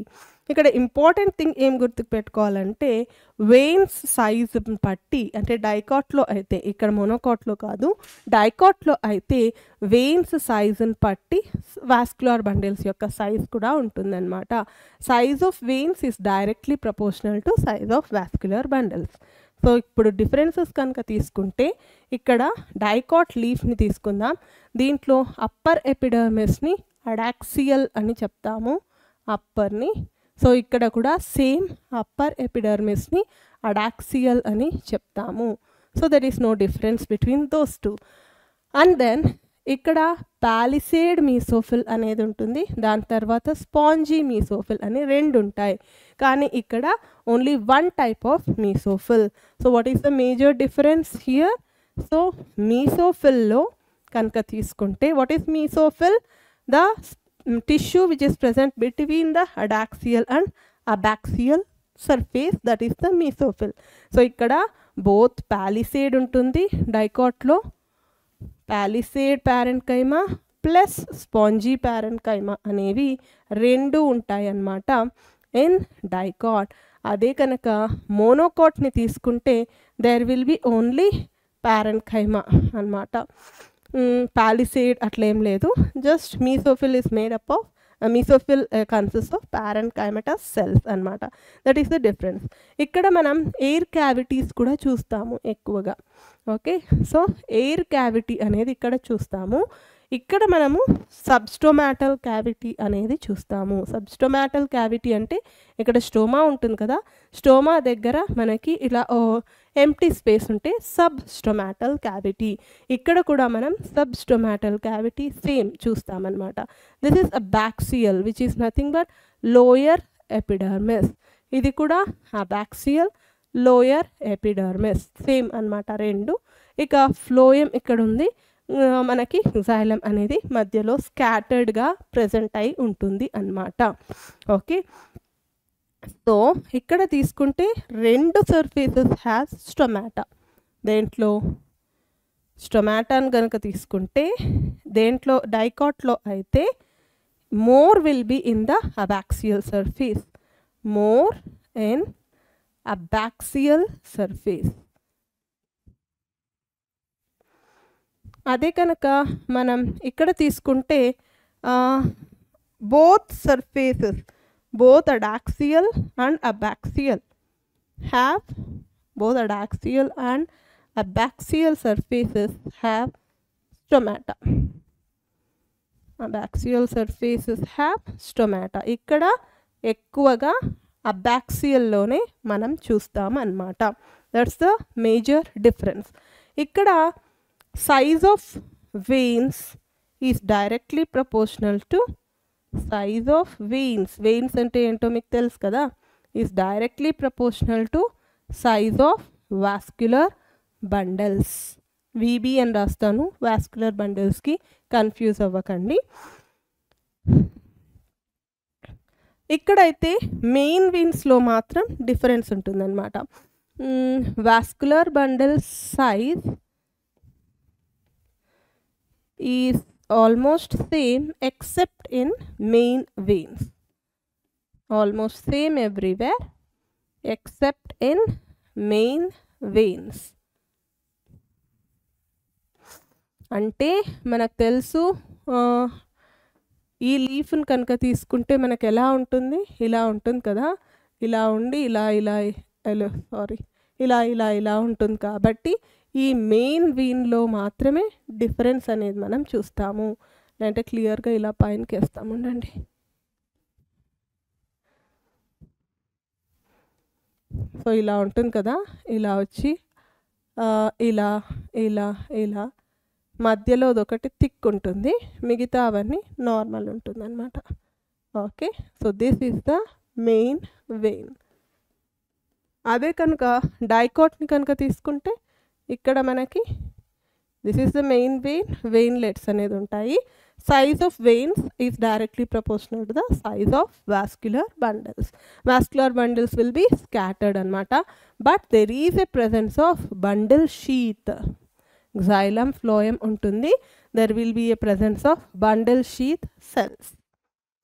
ఇక్కడ ఇంపార్టెంట్ థింగ్ ఏం గుర్తుకు పెట్టుకోవాలంటే, వెయిన్స్ సైజ్ బట్టి, అంటే డైకాట్లో అయితే, ఇక్కడ మొనోకాట్లో కాదు, డైకాట్లో అయితే వెయిన్స్ సైజుని బట్టి వాస్క్యులర్ బండిల్స్ యొక్క సైజ్ కూడా ఉంటుందన్నమాట. Size of veins is directly proportional to size of vascular bundles. So ఇప్పుడు డిఫరెన్సెస్ కనుక తీసుకుంటే, ఇక్కడ డైకాట్ లీఫ్ని తీసుకుందాం. దీంట్లో అప్పర్ ఎపిడర్మిస్ని అడాక్సియల్ అని చెప్తాము, అప్పర్ని. సో ఇక్కడ కూడా సేమ్ అప్పర్ ఎపిడర్మిస్ని అడాక్సియల్ అని చెప్తాము. So that is no difference between those two. And then ఇక్కడ పాలిసేడ్ మీసోఫిల్ అనేది ఉంటుంది, దాని తర్వాత స్పాంజీ మీసోఫిల్ అని రెండు ఉంటాయి. కానీ ఇక్కడ only one type of mesophyll. So what is the major difference here? So మీసోఫిల్లో కనుక తీసుకుంటే, what is mesophyll? The tissue which is present between the adaxial and abaxial surface, that is the mesophil. So ikkada both palisade untundi dicot lo, palisade parenchyma plus spongy parenchyma anevi rendu untayi annamata in dicot. ade kanaka monocot ni తీసుకుంటే there will be only parenchyma annamata. పాలిసేడ్ అట్లా ఏం లేదు, just mesophyll is made up of mesophyll consist of parenchymatous cells అన్నమాట. That is the difference. ఇక్కడ మనం air cavities కూడా చూస్తాము ఎక్కువగా. ఓకే, సో ఎయిర్ క్యావిటీ అనేది ఇక్కడ చూస్తాము. ఇక్కడ మనము సబ్స్టోమాటల్ క్యావిటీ అనేది చూస్తాము. సబ్స్టోమాటల్ క్యావిటీ అంటే ఇక్కడ స్టోమా ఉంటుంది కదా, స్టోమా దగ్గర మనకి ఇలా ఎంప్టీ స్పేస్ ఉంటే సబ్స్టోమాటల్ క్యావిటీ. ఇక్కడ కూడా మనం సబ్స్టోమాటల్ క్యావిటీ సేమ్ చూస్తామన్నమాట. This is abaxial which is nothing but lower epidermis. ఇది కూడా అబాక్సియల్, లోయర్ ఎపిడర్మిస్ సేమ్ అన్నమాట రెండు. ఇక ఫ్లోయం ఇక్కడ ఉంది, మనకి xylem అనేది మధ్యలో స్కాటర్డ్గా ప్రెజెంట్ అయి ఉంటుంది అన్నమాట. ఓకే, సో ఇక్కడ తీసుకుంటే రెండు సర్ఫేసెస్ హ్యాస్ స్టొమాటా. దేంట్లో స్టొమాటాను కనుక తీసుకుంటే దేంట్లో డైకాట్లో అయితే more will be in the abaxial surface, more in abaxial surface. అదే కనుక మనం ఇక్కడ తీసుకుంటే both surfaces, both adaxial and abaxial have, both adaxial and abaxial surfaces have stomata. Abaxial surfaces have stomata. ఇక్కడ ఎక్కువగా అబాక్సియల్ లోనే మనం చూస్తాం అన్నమాట. That's the major difference. ఇక్కడ size of veins is directly proportional to size of veins. Veins అంటే ఏంటో మీకు తెలుసు కదా, is directly proportional to size of vascular bundles. VB అని రాస్తాను, vascular bundles కి కన్ఫ్యూజ్ అవ్వకండి. ఇక్కడైతే మెయిన్ వెయిన్స్లో మాత్రం డిఫరెన్స్ ఉంటుందన్నమాట. Vascular bundle size is almost same except in main veins, almost same everywhere except in main veins. అంటే మనకు తెలుసు ఈ లీఫ్ని కనుక తీసుకుంటే మనకు ఎలా ఉంటుంది, ఇలా ఉంటుంది కదా, ఇలా ఉండి ఇలా ఇలా ఇలా ఇలా ఇలా ఉంటుంది. కాబట్టి ఈ మెయిన్ వీన్లో మాత్రమే డిఫరెన్స్ అనేది మనం చూస్తాము. అంటే క్లియర్గా ఇలా పైనకి వేస్తాము ఉండండి. సో ఇలా ఉంటుంది కదా, ఇలా వచ్చి ఇలా ఇలా ఇలా మధ్యలో ఒకటి థిక్ ఉంటుంది, మిగతా అవన్నీ నార్మల్ ఉంటుంది అన్నమాట. Okay, so this is the main vein. అదే కనుక డైకాట్ని కనుక తీసుకుంటే ఇక్కడ మనకి this is the main vein, veinlets అనేది ఉంటాయి. Size of veins is directly proportional to the size of vascular bundles. Vascular bundles will be scattered అనమాట, but there is a presence of bundle sheath. xylem phloem ఉంటుంది, there will be a presence of bundle sheath cells.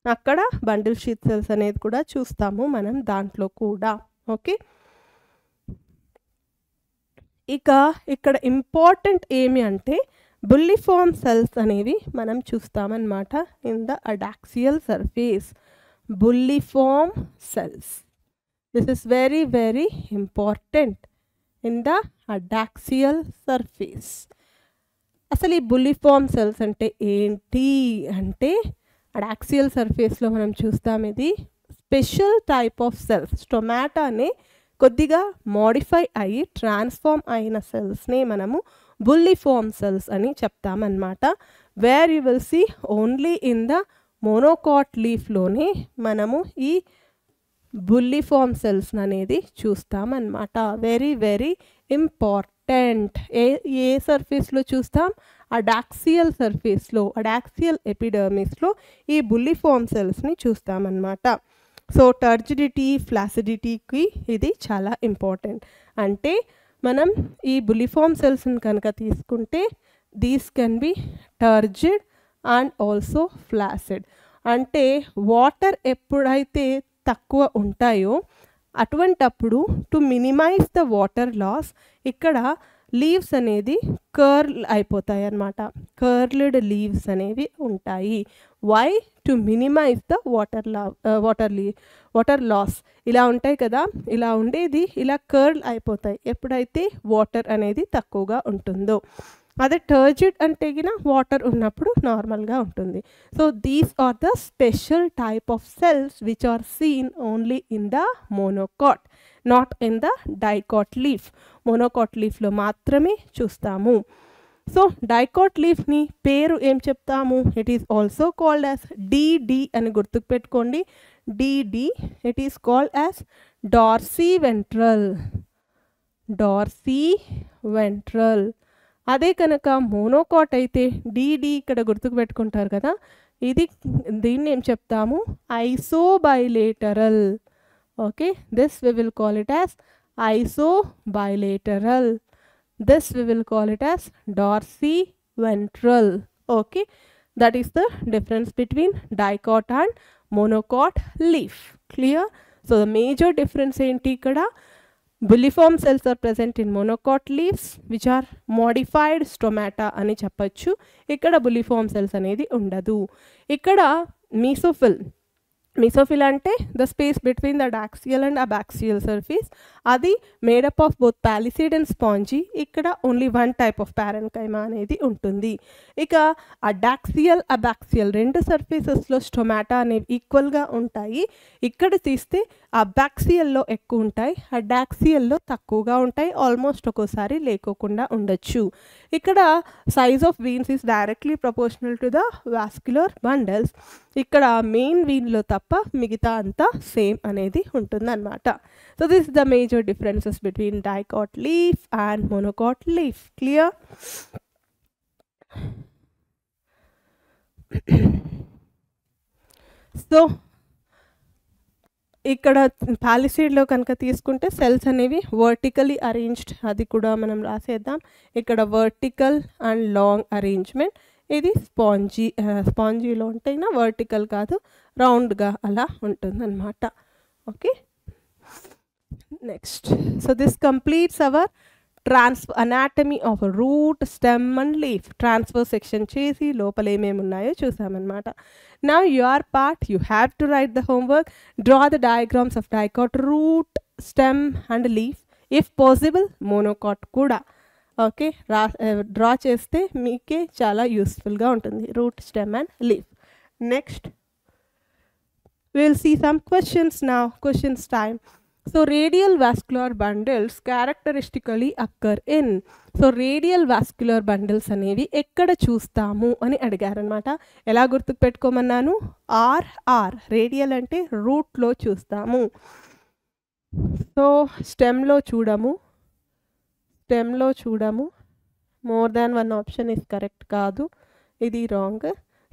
అక్కడ bundle sheath cells అనేది కూడా చూస్తాము మనం దాంట్లో కూడా. Okay, ఇక ఇక్కడ ఇంపార్టెంట్ ఏమి అంటే బుల్లిఫార్మ్ సెల్స్ అనేవి మనం చూస్తామన్నమాట in the adaxial surface. Bulliform cells, this is very very important in the adaxial surface. అసలు ఈ బుల్లిఫార్మ్ సెల్స్ అంటే ఏంటి అంటే అడాక్సియల్ సర్ఫేస్లో మనం చూస్తాం ఇది స్పెషల్ టైప్ ఆఫ్ సెల్స్. స్టొమాటానే కొద్దిగా మోడిఫై అయ్యి ట్రాన్స్ఫార్మ్ అయిన సెల్స్ని మనము బుల్లిఫార్మ్ సెల్స్ అని చెప్తామన్నమాట. Where you will see only in the monocot లీఫ్లోనే మనము ఈ బుల్లిఫార్మ్ సెల్స్ అనేది చూస్తామన్నమాట. Very very important. ఏ సర్ఫేస్లో చూస్తాం? అడాక్సియల్ సర్ఫేస్లో, అడాక్సియల్ ఎపిడర్మిస్లో ఈ బుల్లిఫార్మ్ సెల్స్ని చూస్తామన్నమాట. సో టర్జిడిటీ, ఫ్లాసిడిటీకి ఇది చాలా ఇంపార్టెంట్. అంటే మనం ఈ బుల్లిఫార్మ్ సెల్స్ని కనుక తీసుకుంటే these can be turgid and also flaccid. అంటే వాటర్ ఎప్పుడైతే తక్కువ ఉంటాయో అటువంటప్పుడు to minimise the water loss ఇక్కడ లీవ్స్ అనేది కర్ల్ అయిపోతాయి అన్నమాట. కర్ల్డ్ లీవ్స్ అనేవి ఉంటాయి. Why? To minimise the water loss. ఇలా ఉంటాయి కదా, ఇలా ఉండేది ఇలా కర్ల్ అయిపోతాయి ఎప్పుడైతే వాటర్ అనేది తక్కువగా ఉంటుందో. అదే టర్జిడ్ అంటే గిన వాటర్ ఉన్నప్పుడు నార్మల్గా ఉంటుంది. So these are the special type of cells which are seen only in the monocot, not in the dicot leaf. Monocot లీఫ్లో మాత్రమే చూస్తాము. సో డైకాట్ లీఫ్ని పేరు ఏం చెప్తాము? It is also called as DD అని గుర్తుకు పెట్టుకోండి. DD, it is called as dorsiventral. Dorsiventral. అదే కనుక మోనోకాట్ అయితే డిడి ఇక్కడ గుర్తుకు పెట్టుకుంటారు కదా, దీన్ని ఏం చెప్తాము? Isobilateral. Okay, this we will call it as isobilateral. This we will call it as dorsiventral. Okay, that is the difference between dicot and monocot leaf. Clear? So the major difference enti ikkada, bulliform cells are present in monocot leaves which are modified stomata ani cheppachu. Ikkada bulliform cells anedi undadu. Ikkada mesophil ante the space between the adaxial and abaxial surface, adi made up of both palisade and spongy. Ikkada only one type of parenchyma anedi untundi. Ika adaxial abaxial rendu surfaces lo stomata anevi equal ga untayi. Ikkada teeste abaxial lo ekku untayi, adaxial lo takkuga untayi, almost okosari lekokunda undachu. Ikkada size of veins is directly proportional to the vascular bundles. ikkada main vein lo tappa migita anta same anedi untundannamata. So this is the major differences between dicot leaf and monocot leaf. Clear? So ఇక్కడ palisade లో కనుక తీసుకుంటే cells అనేవి vertically arranged, అది కూడా మనం రాసేద్దాం. ఇక్కడ vertical and long arrangement. ఇది స్పాంజీలో ఉంటేనా వర్టికల్ కాదు, రౌండ్గా అలా ఉంటుందన్నమాట. Okay, next. So this completes our anatomy of a root, stem and leaf. Transfer section చేసి లోపల ఏమేమి ఉన్నాయో చూసామన్నమాట. Now your part, you have to write the homework. Draw the diagrams of dicot, root, stem and leaf. If possible monocot కూడా. Okay, draw చేస్తే మీకే చాలా యూస్ఫుల్గా ఉంటుంది, root, stem and leaf. Next we'll see some questions now. Questions time. So radial vascular bundles characteristically occur in. So radial vascular bundles అనేవి ఎక్కడ చూస్తాము అని అడిగారు అనమాట. ఎలా గుర్తుకు పెట్టుకోమన్నాను? ఆర్ రేడియల్ అంటే రూట్లో చూస్తాము. సో స్టెమ్లో చూడము. More than one option is correct కాదు, ఇది wrong.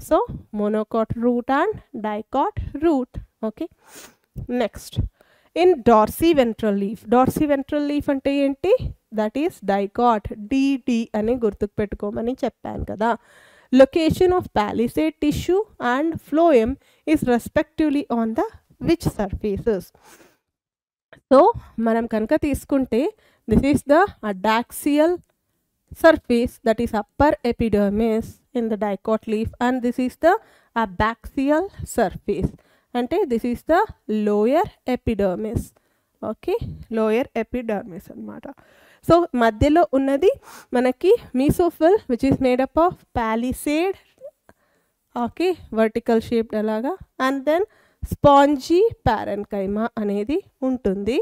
So monocot root and dicot root. Okay, next. In dorsiventral leaf అంటే ఏంటి? దట్ ఈస్ డైకాట్, డిడి అని గుర్తుకు పెట్టుకోమని చెప్పాను కదా. Location of palisade tissue and phloem is respectively on the which surfaces. So మనం కనుక తీసుకుంటే this is the adaxial surface, that is upper epidermis in the dicot leaf, and this is the abaxial surface, ante this is the lower epidermis. Okay, lower epidermis annamata. So madhyalo unnadi manaki mesophil which is made up of palisade, okay, vertical shaped alaga, and then spongy parenchyma anedi untundi.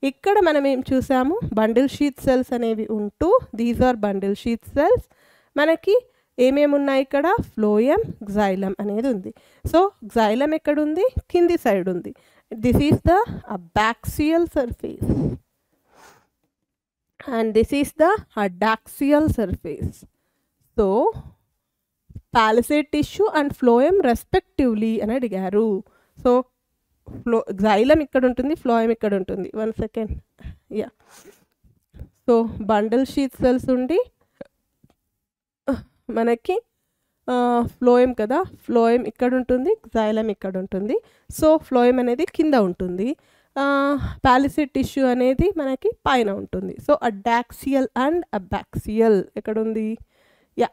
ఇక్కడ మనం ఏం చూసాము? Bundle sheath cells అనేవి ఉంటూ, these are bundle sheath cells. మనకి ఏమేమి ఉన్నాయి ఇక్కడ? ఫ్లోయమ్, గ్జైలం అనేది ఉంది. సో గ్జైలం ఎక్కడుంది? కింది సైడ్ ఉంది. This is the abaxial surface and this is the adaxial surface. So palisade tissue and phloem respectively అని అడిగారు. సో గ్జైలం ఇక్కడ ఉంటుంది, ఫ్లోయమ్ ఇక్కడ ఉంటుంది. 1 second. Yeah, so bundle sheath cells ఉండి మనకి ఫ్లోయమ్ కదా, ఫ్లోయమ్ ఇక్కడ ఉంటుంది, గ్జైలం ఇక్కడ ఉంటుంది. సో ఫ్లోయమ్ అనేది కింద ఉంటుంది, పాలిసేడ్ టిష్యూ అనేది మనకి పైన ఉంటుంది. సో అడాక్సియల్ అండ్ అబాక్సియల్ ఎక్కడ ఉంది? యా,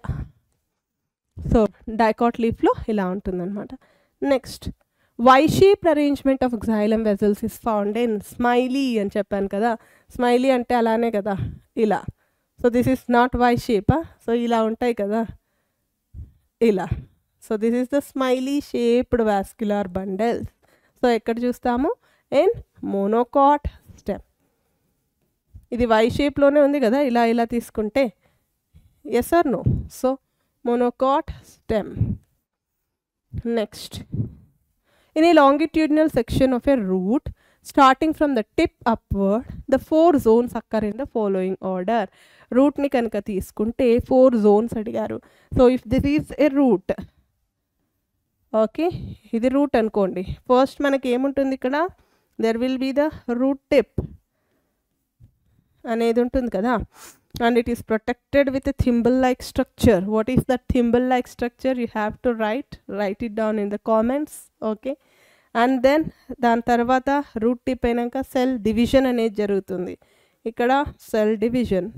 సో డైకాట్ లీఫ్లో ఇలా ఉంటుందన్నమాట. Next, Y-shaped arrangement of xylem vessels is found in smiley అని చెప్పాను కదా. స్మైలీ అంటే అలానే కదా, ఇలా. So this is not Y shape. So ఇలా ఉంటాయి కదా, ఇలా. So this is the smiley shaped vascular bundles. So ఎక్కడ చూస్తాము? In monocot stem. ఇది వై షేప్లోనే ఉంది కదా, ఇలా ఇలా తీసుకుంటే. Yes or no? So monocot stem. Next, in a longitudinal section of a root starting from the tip upward, the 4 zones occur in the following order. Root ni kanuka తీసుకుంటే 4 zones అడిగారు. So if this is a root, okay, ఇది root అనుకోండి. First మనకి ఏముంటుంది ఇక్కడ? There will be the root tip అనేది ఉంటుంది కదా. and it is protected with a thimble-like structure. What is that thimble-like structure? You have to write it down in the comments. Okay, and then దాని తర్వాత route tip అయినాక cell division అనేది జరుగుతుంది. ఇక్కడ cell division,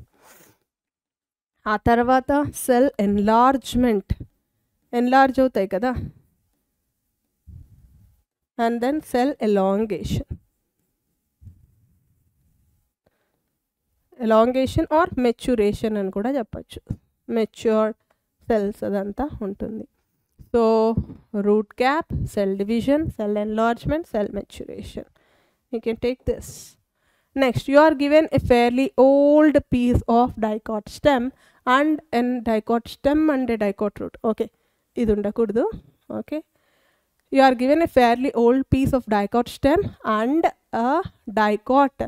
ఆ తర్వాత cell enlargement, enlarge అవుతాయి కదా, and then cell elongation, elongation or maturation అని కూడా చెప్పచ్చు. మెచ్యూర్డ్ సెల్స్ అదంతా ఉంటుంది. So root cap, cell division, cell enlargement, cell maturation. You can take this. Next, you are given a fairly old piece of dicot stem and a dicot stem and a dicot root. Okay, idu undakudu. Okay, you are given a fairly old piece of dicot stem and a dicot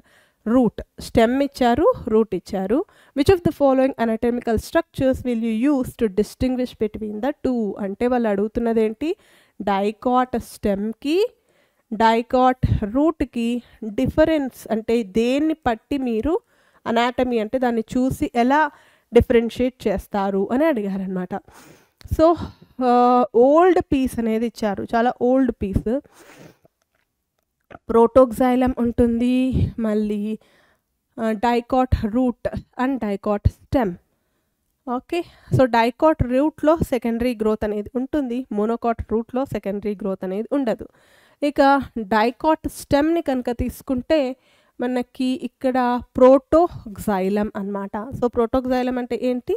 root. Stem icharu, root icharu. Which of the following anatomical structures will you use to distinguish between the two? Ante vallu adugutunnadi enti, dicot stem ki dicot రూట్కి difference అంటే దేన్ని పట్టి మీరు anatomy అంటే దాన్ని చూసి ఎలా differentiate చేస్తారు అని అడిగారనమాట. సో ఓల్డ్ పీస్ అనేది ఇచ్చారు, చాలా ఓల్డ్ పీస్. ప్రోటోక్సైలం ఉంటుంది, మళ్ళీ dicot root and dicot stem. Okay, so dicot రూట్లో సెకండరీ గ్రోత్ అనేది ఉంటుంది, మోనోకాట్ రూట్లో సెకండరీ గ్రోత్ అనేది ఉండదు. ఇక డైకాట్ స్టెమ్ని కనుక తీసుకుంటే మనకి ఇక్కడ ప్రోటోక్సైలం అన్నమాట. సో ప్రోటోక్సైలం అంటే ఏంటి?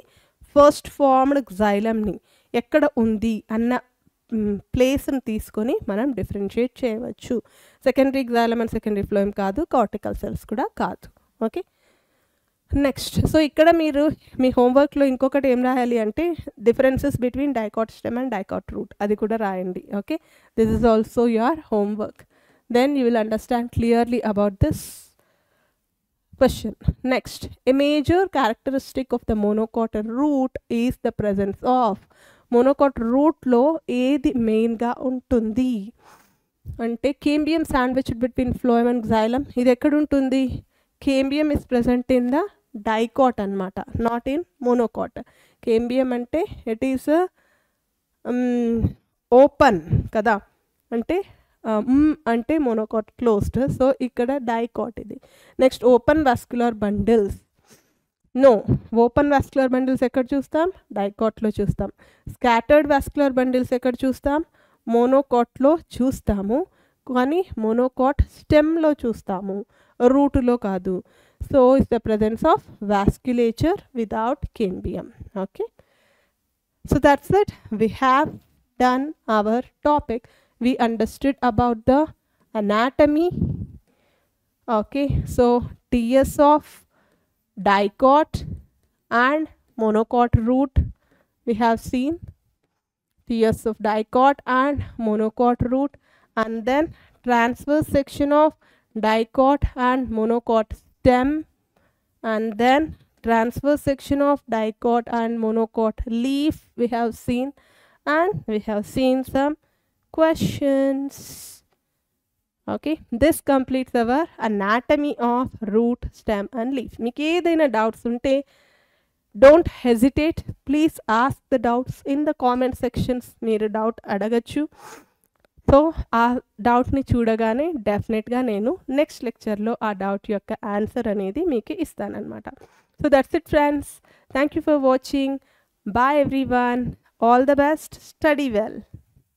ఫస్ట్ ఫార్మ్డ్ xylem-ని ఎక్కడ ఉంది అన్న ప్లేస్ని తీసుకొని మనం డిఫరెన్షియేట్ చేయవచ్చు. Secondary xylem and secondary phloem కాదు, కార్టికల్ సెల్స్ కూడా కాదు. ఓకే, నెక్స్ట్, సో ఇక్కడ మీరు మీ హోంవర్క్లో ఇంకొకటి ఏం రాయాలి అంటే differences between dicot stem and dicot root, అది కూడా రాయండి. Okay, this is also your homework. Then you will understand clearly about this question. Next, a major characteristic of the monocot root is the presence of. Monocot రూట్లో ఏది మెయిన్గా ఉంటుంది అంటే cambium sandwich between phloem and xylem. ఇది ఎక్కడ ఉంటుంది? Cambium is present in the dicot అన్నమాట, not in monocot. Cambium అంటే ఇట్ ఈస్ ఓపెన్ కదా, అంటే అంటే మోనోకాట్ క్లోజ్డ్. సో ఇక్కడ డైకాట్ ఇది. Next, open vascular bundles. No, open vascular bundles ఎక్కడ చూస్తాం? డైకాట్లో చూస్తాం. స్కాటర్డ్ వాస్క్యులర్ బండిల్స్ ఎక్కడ చూస్తాం? మోనోకాట్లో చూస్తాము, కానీ మోనోకాట్ స్టెమ్లో చూస్తాము, రూట్లో కాదు. So it's the presence of vasculature without cambium. Okay, so that's it. We have done our topic. We understood about the anatomy. Okay, so TS of dicot and monocot root we have seen. TS of dicot and monocot root, and then transverse section of dicot and monocot stem, and then transverse section of dicot and monocot leaf we have seen, and we have seen some questions. Okay, this completes our anatomy of root, stem and leaf. Meeku edaina doubts unte don't hesitate, please ask the doubts in the comment sections. Meeru doubt adagachu. So ఆ డౌట్ని చూడగానే డెఫినెట్గా నేను next లెక్చర్లో ఆ doubt యొక్క answer అనేది మీకు ఇస్తానన్నమాట. So that's it friends, thank you for watching. Bye everyone, all the best, study well.